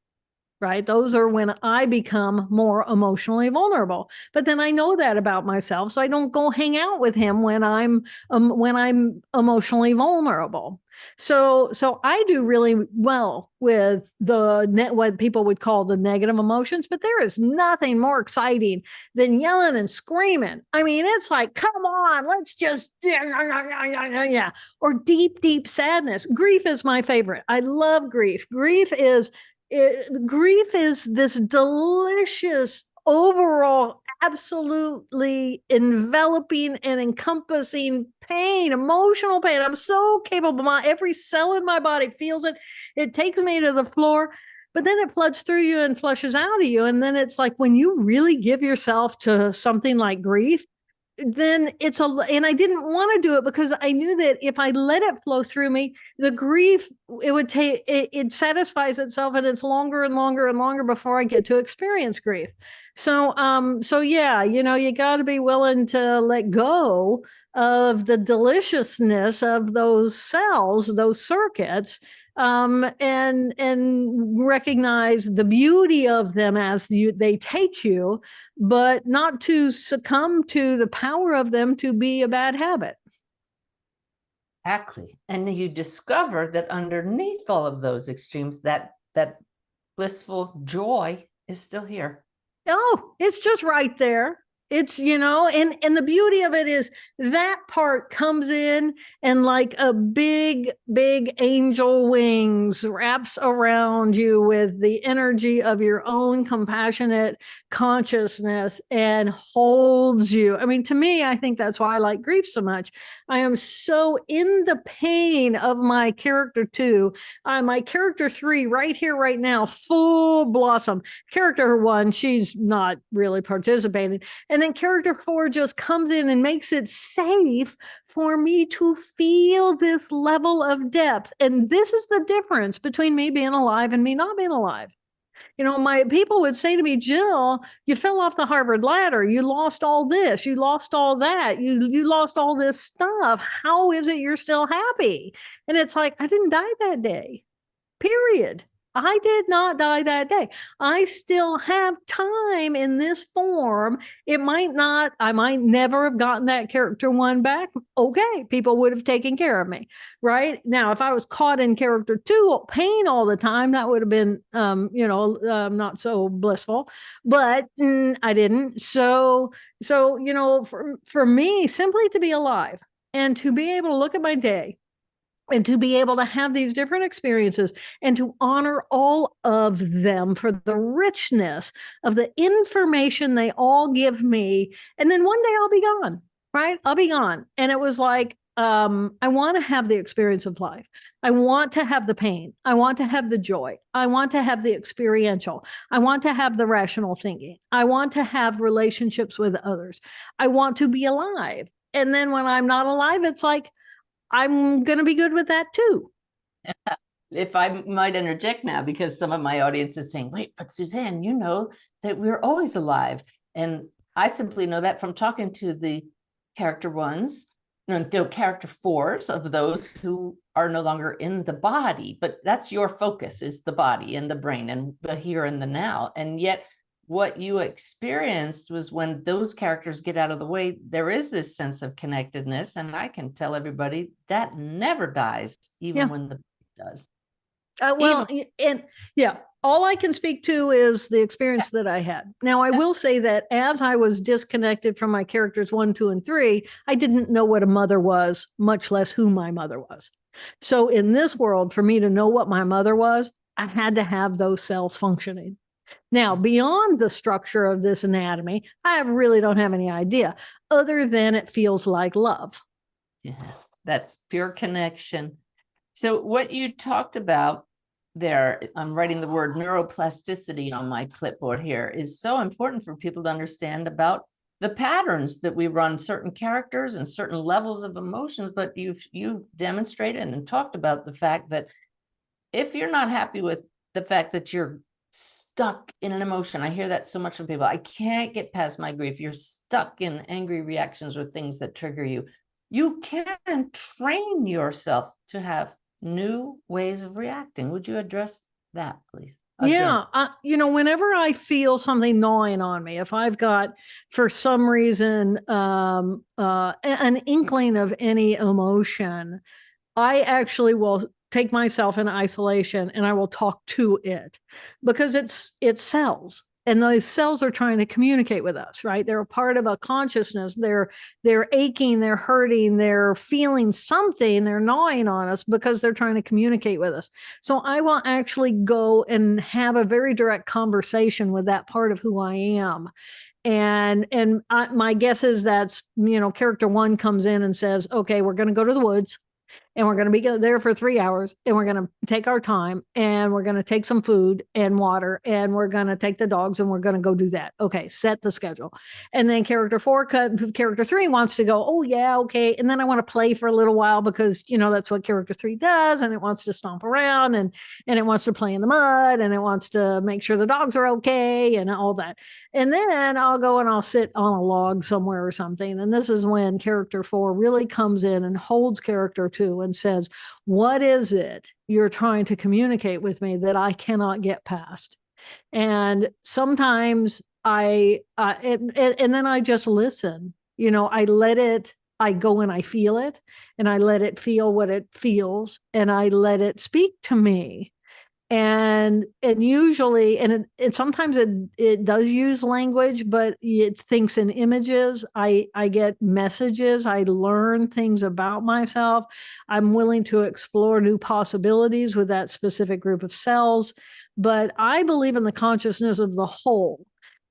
Right. Those are when I become more emotionally vulnerable. But then I know that about myself, so I don't go hang out with him when I'm emotionally vulnerable. So I do really well with what people would call the negative emotions, but there is nothing more exciting than yelling and screaming. I mean, it's like, come on, let's just, yeah. Or deep, deep sadness. Grief is my favorite. I love grief. Grief is this delicious overall absolutely enveloping and encompassing pain, emotional pain. I'm so capable. Every cell in my body feels it. It takes me to the floor, but then it floods through you and flushes out of you. And then it's like when you really give yourself to something like grief, then and I didn't want to do it because I knew that if I let it flow through me, the grief, it satisfies itself, and it's longer and longer and longer before I get to experience grief. So yeah, you got to be willing to let go of the deliciousness of those cells, those circuits, and recognize the beauty of them as they take you, but not to succumb to the power of them to be a bad habit. Exactly. And you discover that underneath all of those extremes, that blissful joy is still here. Oh, it's just right there. It's, and the beauty of it is that part comes in and like a big, big angel wings wraps around you with the energy of your own compassionate consciousness and holds you. I mean, to me, I think that's why I like grief so much. I am so in the pain of my character 2. My character 3 right here, right now, full blossom. Character 1, she's not really participating. And then character 4 just comes in and makes it safe for me to feel this level of depth. And this is the difference between me being alive and me not being alive. My people would say to me, Jill, you fell off the Harvard ladder. You lost all this. You lost all that. You lost all this stuff. How is it you're still happy? And it's like, I didn't die that day, period. I did not die that day. I still have time in this form. I might never have gotten that character 1 back. Okay, people would have taken care of me, right? Now, if I was caught in character 2, pain all the time, that would have been, not so blissful, but I didn't. So, for me, simply to be alive and to be able to look at my day and to be able to have these different experiences and to honor all of them for the richness of the information they all give me. And then one day I'll be gone, right? I'll be gone. And it was like, I want to have the experience of life. I want to have the pain. I want to have the joy. I want to have the experiential. I want to have the rational thinking. I want to have relationships with others. I want to be alive. And then when I'm not alive, it's like, I'm going to be good with that too. If I might interject now, because some of my audience is saying, wait, but Suzanne, you know that we're always alive. And I simply know that from talking to the character 1s, character 4s of those who are no longer in the body, but that's your focus, is the body and the brain and the here and the now. And yet what you experienced was when those characters get out of the way, there is this sense of connectedness. And I can tell everybody that never dies, even when the does. All I can speak to is the experience that I had. Now, I will say that as I was disconnected from my characters 1, 2, and 3, I didn't know what a mother was, much less who my mother was. So in this world, for me to know what my mother was, I had to have those cells functioning. Now, beyond the structure of this anatomy, I really don't have any idea, other than it feels like love. Yeah, that's pure connection. So what you talked about there, I'm writing the word neuroplasticity on my clipboard here, is so important for people to understand about the patterns that we run certain characters and certain levels of emotions. But you've demonstrated and talked about the fact that if you're not happy with the fact that you're stuck in an emotion, I hear that so much from people, I can't get past my grief. You're stuck in angry reactions or things that trigger you. You can train yourself to have new ways of reacting. Would you address that, please? Again. Yeah. Whenever I feel something gnawing on me, if I've got, for some reason, an inkling of any emotion, I actually will take myself in isolation and I will talk to it, because it's cells. and those cells are trying to communicate with us, right? They're a part of a consciousness. They're aching, they're hurting, they're feeling something, they're gnawing on us because they're trying to communicate with us. So I will actually go and have a very direct conversation with that part of who I am. My guess is that's, character one comes in and says, okay, we're going to go to the woods, and we're going to be there for 3 hours, and we're going to take our time, and we're going to take some food and water, and we're going to take the dogs, and we're going to go do that. Okay, set the schedule. And then character three wants to go, oh yeah, okay. And then I want to play for a little while because, that's what character three does. And it wants to stomp around, and it wants to play in the mud, and it wants to make sure the dogs are okay and all that. And then I'll go and I'll sit on a log somewhere or something. And this is when character four really comes in and holds character two and says, what is it you're trying to communicate with me that I cannot get past? And sometimes and then I just listen. I let it, I go and I feel it, and I let it feel what it feels, and I let it speak to me. And usually, and it sometimes it does use language, but it thinks in images. I get messages. I learn things about myself. I'm willing to explore new possibilities with that specific group of cells. But I believe in the consciousness of the whole.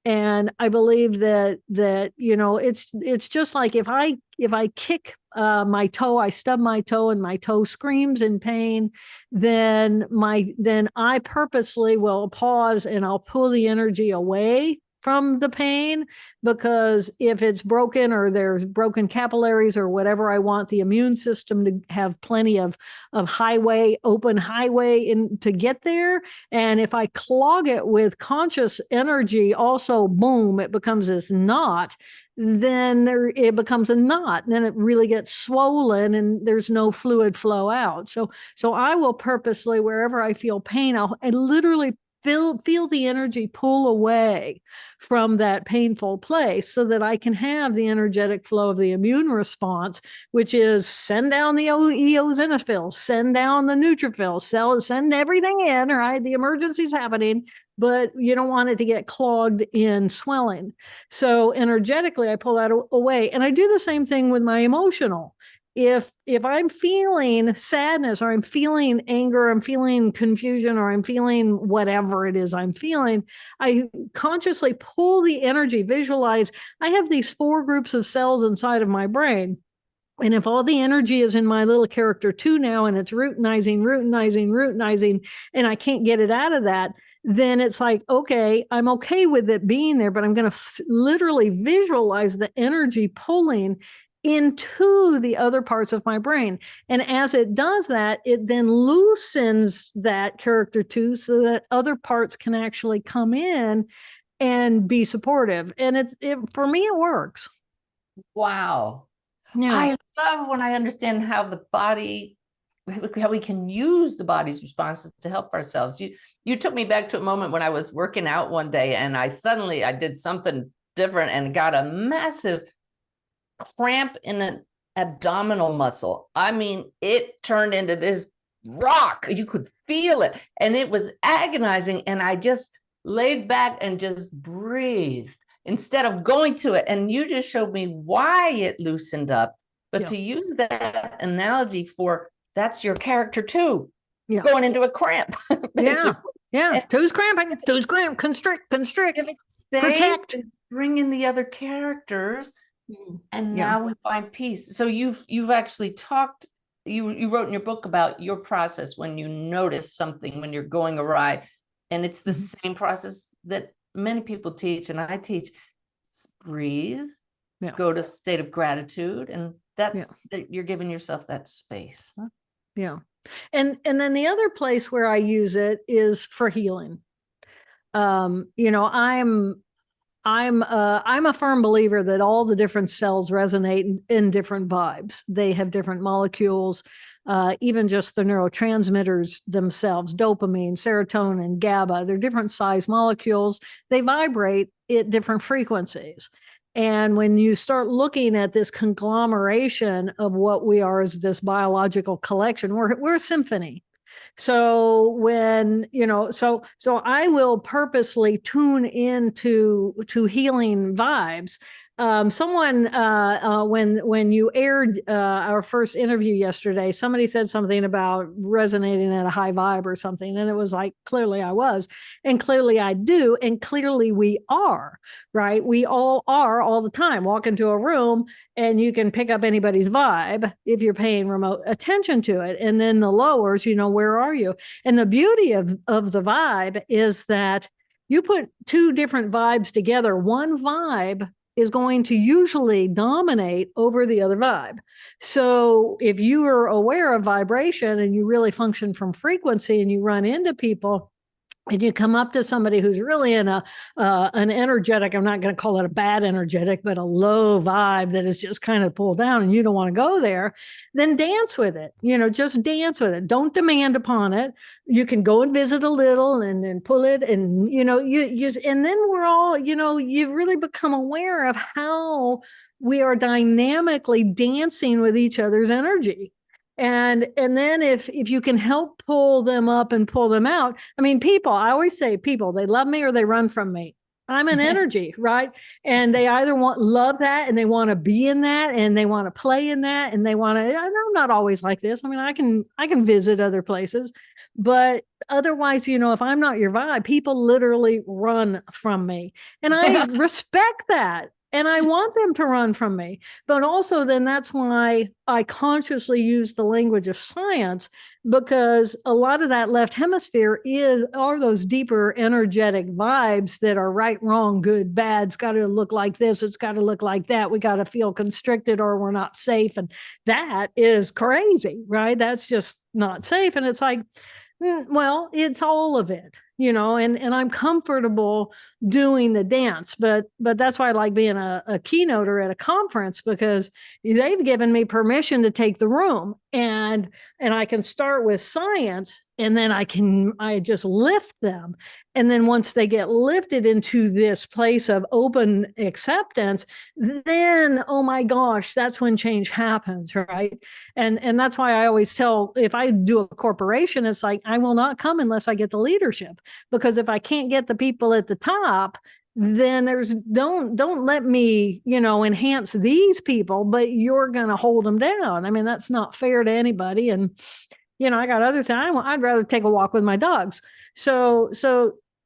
And I believe that it's just like if I kick my toe, I stub my toe, and my toe screams in pain, then I purposely will pause, and I'll pull the energy away from the pain, because if it's broken or there's broken capillaries or whatever, I want the immune system to have plenty of open highway to get there. And if I clog it with conscious energy, also, boom, it becomes this knot. Then it becomes a knot, and then it really gets swollen, and there's no fluid flow out. So I will purposely, wherever I feel pain, I literally feel the energy pull away from that painful place, so that I can have the energetic flow of the immune response, which is send down the eosinophils, send down the neutrophils, send everything in, right? The emergency's happening, but you don't want it to get clogged in swelling. So energetically, I pull that away. And I do the same thing with my emotional. If I'm feeling sadness, or I'm feeling anger, I'm feeling confusion, or I'm feeling whatever it is I'm feeling, I consciously pull the energy, visualize. I have these 4 groups of cells inside of my brain. And if all the energy is in my little character 2 now, and it's routinizing, and I can't get it out of that, then it's like, okay, I'm okay with it being there, but I'm going to literally visualize the energy pulling into the other parts of my brain. And as it does that, it then loosens that character 2 so that other parts can actually come in and be supportive. And for me, it works. Wow. Yeah. I love when I understand how we can use the body's responses to help ourselves. You took me back to a moment when I was working out one day, and I did something different and got a massive cramp in an abdominal muscle. I mean, it turned into this rock. You could feel it, and it was agonizing. And I just laid back and just breathed instead of going to it. And you just showed me why it loosened up. But to use that analogy for, that's your character too, going into a cramp. Yeah. Two's cramping, constrict, protect, bring in the other characters. And now we find peace. So you've actually talked, you wrote in your book about your process when you notice something, when you're going awry. And it's the same process that many people teach, and I teach. Breathe, go to a state of gratitude, and that's you're giving yourself that space. Yeah. And then the other place where I use it is for healing. I'm a firm believer that all the different cells resonate in different vibes. They have different molecules, even just the neurotransmitters themselves, dopamine, serotonin, GABA, they're different size molecules. They vibrate at different frequencies. And when you start looking at this conglomeration of what we are as this biological collection, we're a symphony. So when, so I will purposely tune into healing vibes. Someone when you aired our first interview yesterday, somebody said something about resonating at a high vibe or something, and it was like, clearly I was, and clearly I do, and clearly we are, right? We all are all the time. Walk into a room and you can pick up anybody's vibe if you're paying remote attention to it. And then the lowers, where are you? And the beauty of the vibe is that you put two different vibes together. One vibe is going to usually dominate over the other vibe. So if you are aware of vibration and you really function from frequency, and you run into people and you come up to somebody who's really in an energetic, I'm not going to call it a bad energetic, but a low vibe that is just kind of pulled down, and you don't want to go there, then dance with it. Just dance with it. Don't demand upon it. You can go and visit a little and then pull it, and and then we're all, you really become aware of how we are dynamically dancing with each other's energy. And then if you can help pull them up and pull them out, I mean, people, I always say people, they love me or they run from me. I'm an energy, right? And they either love that, and they want to be in that, and they want to play in that, and they want to, I'm not always like this. I mean, I can visit other places, but otherwise, if I'm not your vibe, people literally run from me. And I respect that. And I want them to run from me. But also then that's why I consciously use the language of science, because a lot of that left hemisphere are those deeper energetic vibes that are right, wrong, good, bad. It's got to look like this. It's got to look like that. We got to feel constricted or we're not safe. And that is crazy, right? That's just not safe. And it's like, well, it's all of it, and I'm comfortable doing the dance, but that's why I like being a keynoter at a conference, because they've given me permission to take the room, and I can start with science, and then I just lift them. And then once they get lifted into this place of open acceptance, then, oh my gosh, that's when change happens, right? And that's why I always tell, if I do a corporation, it's like, I will not come unless I get the leadership, because if I can't get the people at the top, then don't let me, enhance these people, but you're going to hold them down. I mean, that's not fair to anybody. And, I got other time. I'd rather take a walk with my dogs. So,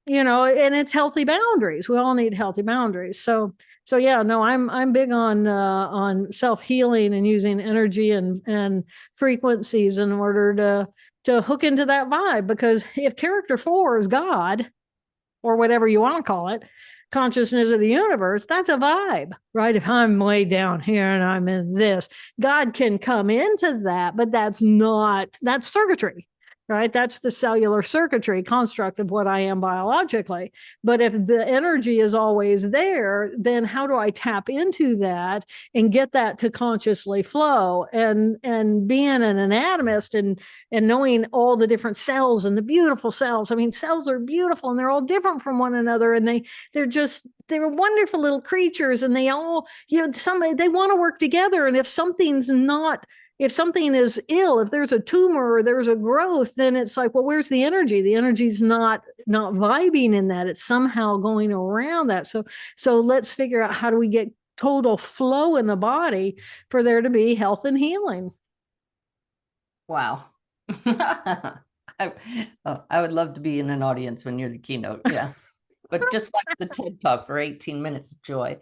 and it's healthy boundaries. We all need healthy boundaries. So yeah, no, I'm big on self-healing and using energy and frequencies in order to hook into that vibe. Because if character 4 is God, or whatever you want to call it, consciousness of the universe, that's a vibe, right? If I'm way down here and I'm in this, God can come into that, but that's circuitry, right? That's the cellular circuitry construct of what I am biologically. But if the energy is always there, then how do I tap into that and get that to consciously flow? And being an anatomist and knowing all the different cells and the beautiful cells. I mean, cells are beautiful and they're all different from one another. And they're wonderful little creatures, and they all, they want to work together. And if something is ill, if there's a tumor or there's a growth, then it's like, well, where's the energy? The energy's not vibing in that. It's somehow going around that. So let's figure out, how do we get total flow in the body for there to be health and healing? Wow. I would love to be in an audience when you're the keynote. Yeah. But just watch the TED Talk for 18 minutes of joy.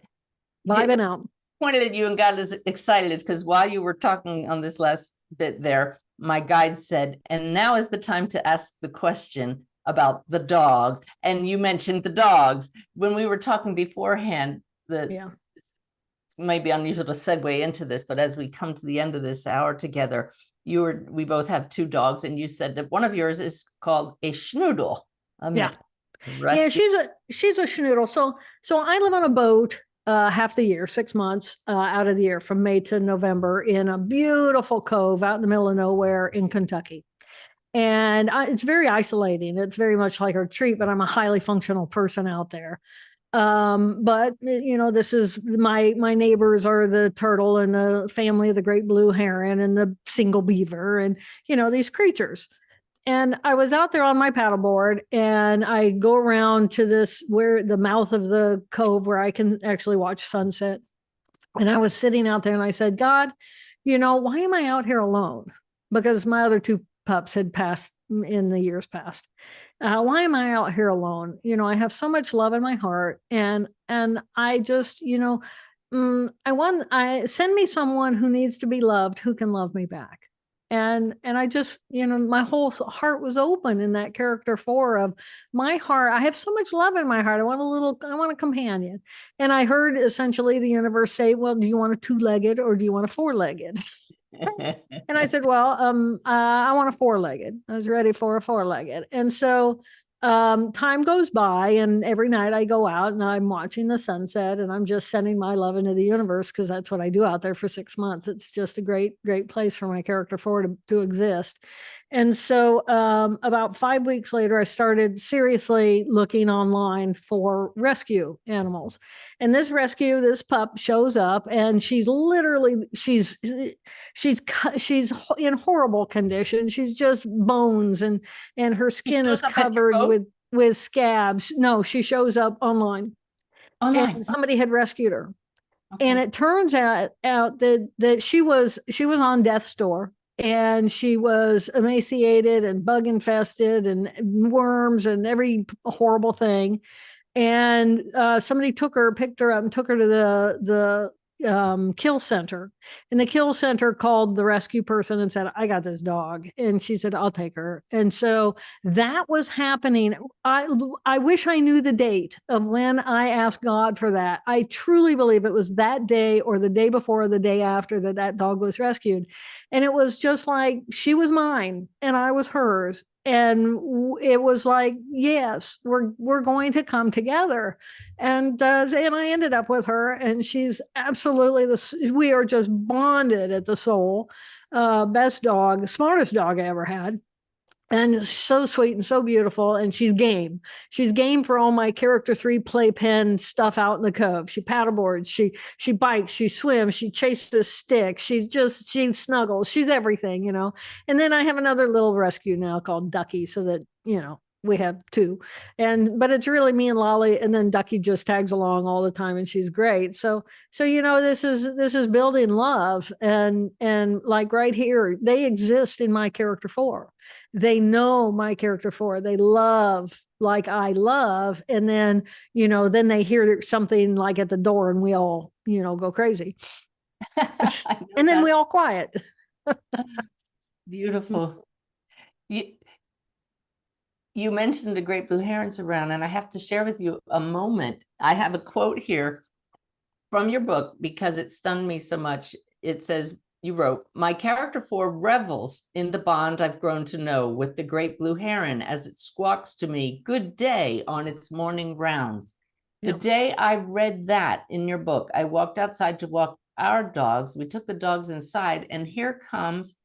Vibing out. Pointed at you and got as excited is because while you were talking on this last bit there, my guide said, and now is the time to ask the question about the dogs. And you mentioned the dogs. When we were talking beforehand, it might be unusual to segue into this, but as we come to the end of this hour together, we both have 2 dogs, and you said that one of yours is called a schnoodle. Yeah, she's a schnoodle. So I live on a boat half the year, 6 months out of the year, from May to November, in a beautiful cove out in the middle of nowhere in Kentucky. And it's very isolating. It's very much like a retreat, but I'm a highly functional person out there. But this is my neighbors are the turtle and the family of the great blue heron and the single beaver and these creatures. And I was out there on my paddleboard, and I go around to this, where the mouth of the cove where I can actually watch sunset. And I was sitting out there and I said, God, why am I out here alone? Because my other two pups had passed in the years past. Why am I out here alone? I have so much love in my heart, and I just, I send me someone who needs to be loved, who can love me back. And I just, my whole heart was open in that character 4 of my heart. I have so much love in my heart. I want a companion. And I heard essentially the universe say, well, do you want a 2-legged or do you want a 4-legged? And I said, well, I want a 4-legged. I was ready for a 4-legged. And so time goes by, and every night I go out and I'm watching the sunset, and I'm just sending my love into the universe, because that's what I do out there for 6 months. It's just a great, great place for my character 4 to exist. And so about 5 weeks later, I started seriously looking online for rescue animals. And this pup shows up, and she's in horrible condition. She's just bones, and her skin is covered with scabs. No, she shows up online. And somebody had rescued her. Okay. And it turns out that she was on death's door, and she was emaciated and bug infested and worms and every horrible thing. And somebody picked her up and took her to the kill center. And the kill center called the rescue person and said, I got this dog. And she said, I'll take her. And so that was happening. I wish I knew the date of when I asked God for that. I truly believe it was that day, or the day before, or the day after, that dog was rescued. And it was just like, she was mine and I was hers. And it was like, yes, we're going to come together. And I ended up with her, and she's absolutely we are just bonded at the soul. Best dog, smartest dog I ever had. And so sweet and so beautiful. And she's game. She's game for all my character 3 playpen stuff out in the cove. She paddleboards, she bikes, she swims, she chases sticks. She snuggles. She's everything, And then I have another little rescue now called Ducky, so that, we have 2. But it's really me and Lolly, and then Ducky just tags along all the time, and she's great. So this is building love, and like right here, they exist in my character 4. They know my character 4. They love like I love, and then then they hear something like at the door, and we all go crazy. And then we all quiet. Beautiful. You mentioned the great blue herons around, and I have to share with you a moment. I have a quote here from your book because it stunned me so much. It says, you wrote, my character 4 revels in the bond I've grown to know with the great blue heron as it squawks to me, good day, on its morning rounds. Yep. The day I read that in your book, I walked outside to walk our dogs. We took the dogs inside, and here comes,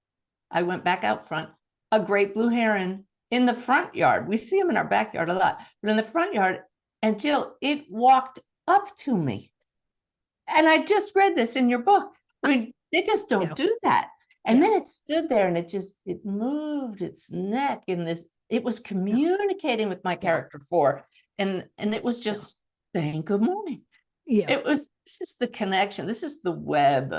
I went back out front, a great blue heron in the front yard. We see them in our backyard a lot, but in the front yard. And Jill, it walked up to me. And I just read this in your book. I mean, they just don't do that. And then it stood there, and it moved its neck in this, it was communicating with my character 4. And it was just saying good morning. Yeah. This is the connection. This is the web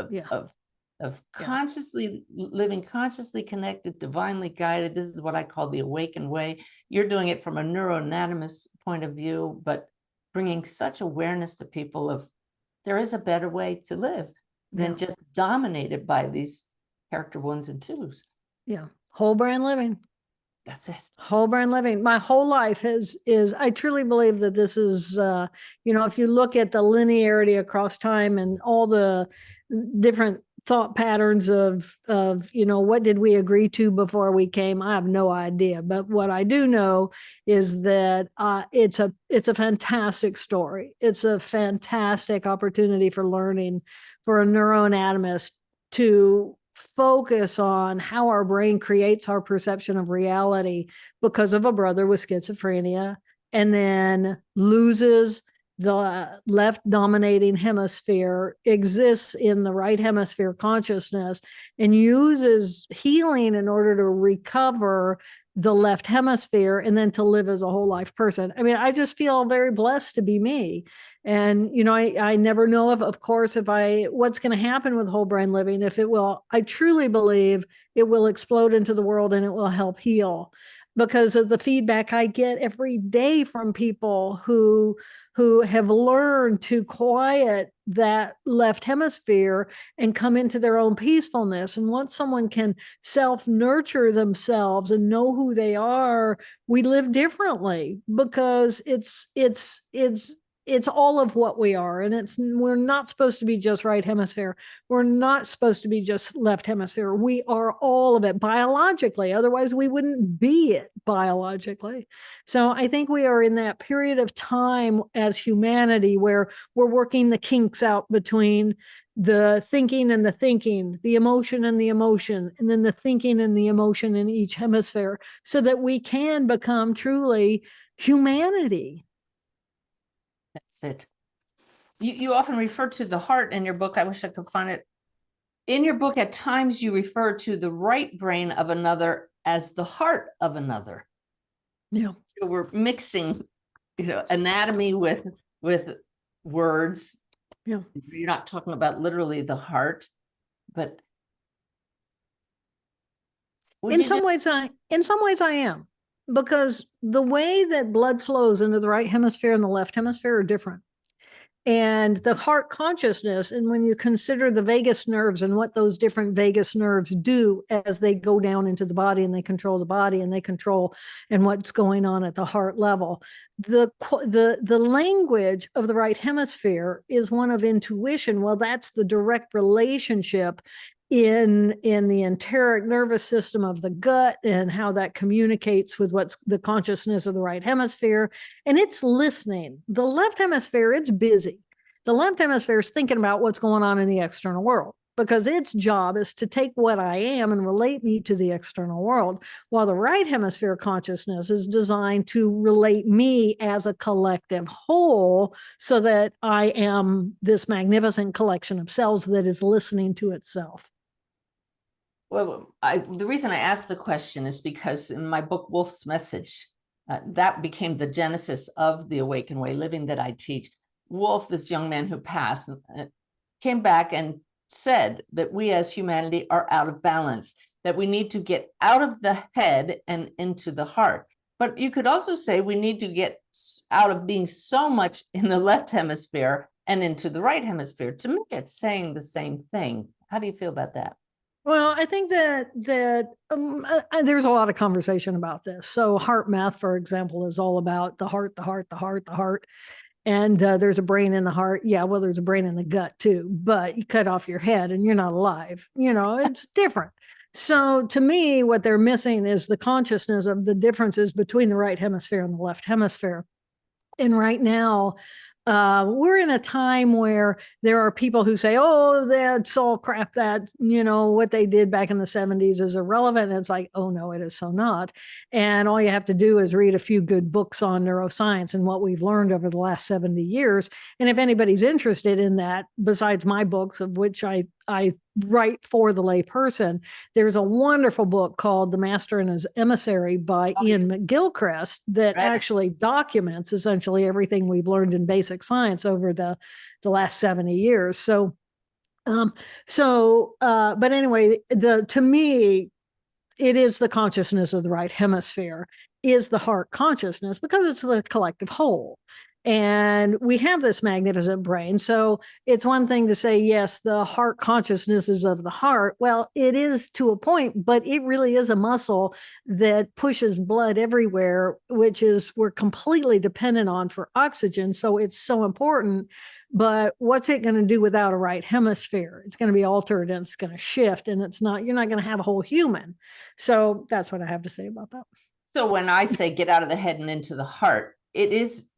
of consciously living, consciously connected, divinely guided. This is what I call the awakened way. You're doing it from a neuroanatomist point of view, but bringing such awareness to people of there is a better way to live than just dominated by these character 1s and 2s. Yeah. Whole brain living. That's it. Whole brain living. My whole life is I truly believe that this is, if you look at the linearity across time and all the different thought patterns of what did we agree to before we came, I have no idea. But what I do know is that it's a fantastic story. It's a fantastic opportunity for learning for a neuroanatomist to focus on how our brain creates our perception of reality because of a brother with schizophrenia, and then loses the left dominating hemisphere, exists in the right hemisphere consciousness, and uses healing in order to recover the left hemisphere and then to live as a whole life person. I mean, I just feel very blessed to be me. And, you know, I never know if, of course, what's going to happen with whole brain living, if it will, I truly believe it will explode into the world and it will help heal, because of the feedback I get every day from people who have learned to quiet that left hemisphere and come into their own peacefulness. And once someone can self-nurture themselves and know who they are, we live differently, because it's all of what we are. And we're not supposed to be just right hemisphere. We're not supposed to be just left hemisphere. We are all of it biologically. Otherwise, we wouldn't be it biologically. So I think we are in that period of time as humanity where we're working the kinks out between the thinking and the thinking, the emotion and the emotion, and then the thinking and the emotion in each hemisphere, so that we can become truly humanity. That's it. You often refer to the heart in your book. I wish I could find it. In your book, at times you refer to the right brain of another as the heart of another. Yeah. So we're mixing, anatomy with words. Yeah. You're not talking about literally the heart, but in some ways I am, because the way that blood flows into the right hemisphere and the left hemisphere are different. And the heart consciousness, and when you consider the vagus nerves and what those different vagus nerves do as they go down into the body and they control the body and they control and what's going on at the heart level, the language of the right hemisphere is one of intuition. Well, that's the direct relationship in the enteric nervous system of the gut and how that communicates with what's the consciousness of the right hemisphere. And it's listening. The left hemisphere, it's busy. The left hemisphere is thinking about what's going on in the external world, because its job is to take what I am and relate me to the external world, while the right hemisphere consciousness is designed to relate me as a collective whole, so that I am this magnificent collection of cells that is listening to itself. Well, the reason I asked the question is because in my book, Wolf's Message, that became the genesis of the Awakened Way Living that I teach. Wolf, this young man who passed, came back and said that we as humanity are out of balance, that we need to get out of the head and into the heart. But you could also say we need to get out of being so much in the left hemisphere and into the right hemisphere. To me, it's saying the same thing. How do you feel about that? Well, I think that there's a lot of conversation about this. So heart math, for example, is all about the heart, the heart, the heart, the heart. And there's a brain in the heart. Yeah, well, there's a brain in the gut too, but you cut off your head and you're not alive. It's different. So to me, what they're missing is the consciousness of the differences between the right hemisphere and the left hemisphere. And right now, we're in a time where there are people who say, oh, that's all crap, that, what they did back in the 70s is irrelevant. And it's like, oh, no, it is so not. And all you have to do is read a few good books on neuroscience and what we've learned over the last 70 years. And if anybody's interested in that, besides my books, of which I write for the lay person, there's a wonderful book called The Master and His Emissary by Ian McGilchrist that actually documents essentially everything we've learned in basic science over the last 70 years. But anyway, to me, it is the consciousness of the right hemisphere is the heart consciousness, because it's the collective whole. And we have this magnificent brain. So it's one thing to say, yes, the heart consciousness is of the heart. Well, it is to a point, but it really is a muscle that pushes blood everywhere, which is we're completely dependent on for oxygen. So it's so important. But what's it going to do without a right hemisphere? It's going to be altered and it's going to shift, and you're not going to have a whole human. So that's what I have to say about that. So when I say get out of the head and into the heart,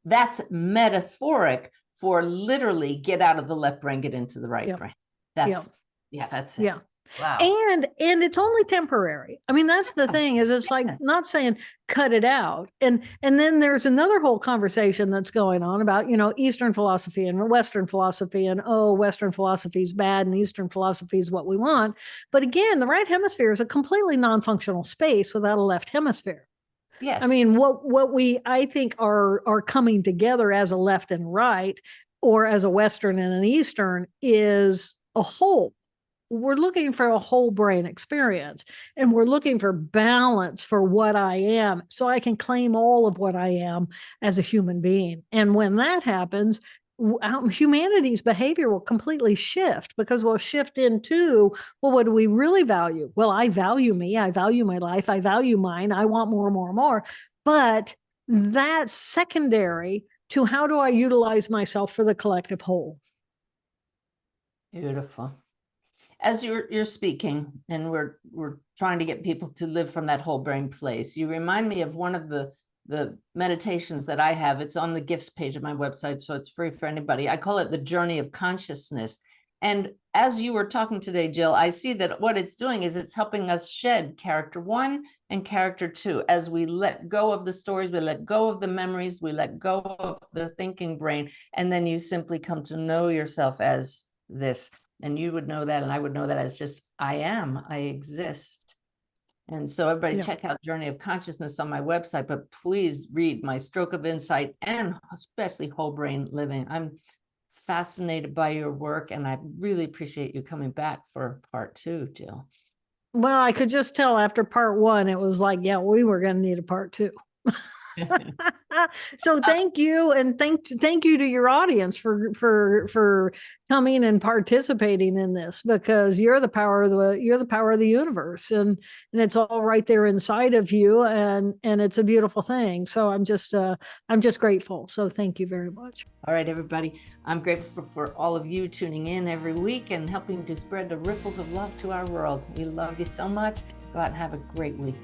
that's metaphoric for literally get out of the left brain, get into the right brain. That's it. Yeah. Wow. And it's only temporary. I mean, that's the thing, is it's like not saying cut it out. And then there's another whole conversation that's going on about, Eastern philosophy and Western philosophy, and Western philosophy is bad and Eastern philosophy is what we want. But again, the right hemisphere is a completely non-functional space without a left hemisphere. Yes. I mean, what we, I think, are coming together as a left and right, or as a Western and an Eastern, is a whole. We're looking for a whole brain experience, and we're looking for balance for what I am, so I can claim all of what I am as a human being. And when that happens, humanity's behavior will completely shift, because we'll shift into, well, what do we really value? Well, I value me, I value my life, I value mine, I want more, more, more. But that's secondary to how do I utilize myself for the collective whole. Beautiful. As you're speaking, and we're trying to get people to live from that whole brain place, you remind me of one of the meditations that I have. It's on the gifts page of my website, so it's free for anybody. I call it the journey of consciousness. And as you were talking today, Jill, I see that what it's doing is it's helping us shed character 1 and character 2. As we let go of the stories, we let go of the memories, we let go of the thinking brain, and then you simply come to know yourself as this. And you would know that, and I would know that as just, I am, I exist. And so everybody check out Journey of Consciousness on my website, but please read my Stroke of Insight and especially Whole Brain Living. I'm fascinated by your work, and I really appreciate you coming back for part 2, Jill. Well, I could just tell after part 1, it was like, yeah, we were going to need a part 2. So thank you, and thank you to your audience for coming and participating in this, because you're the power of the universe, and it's all right there inside of you, and it's a beautiful thing. So I'm just grateful. So thank you very much. All right, everybody. I'm grateful for all of you tuning in every week and helping to spread the ripples of love to our world. We love you so much. Go out and have a great week.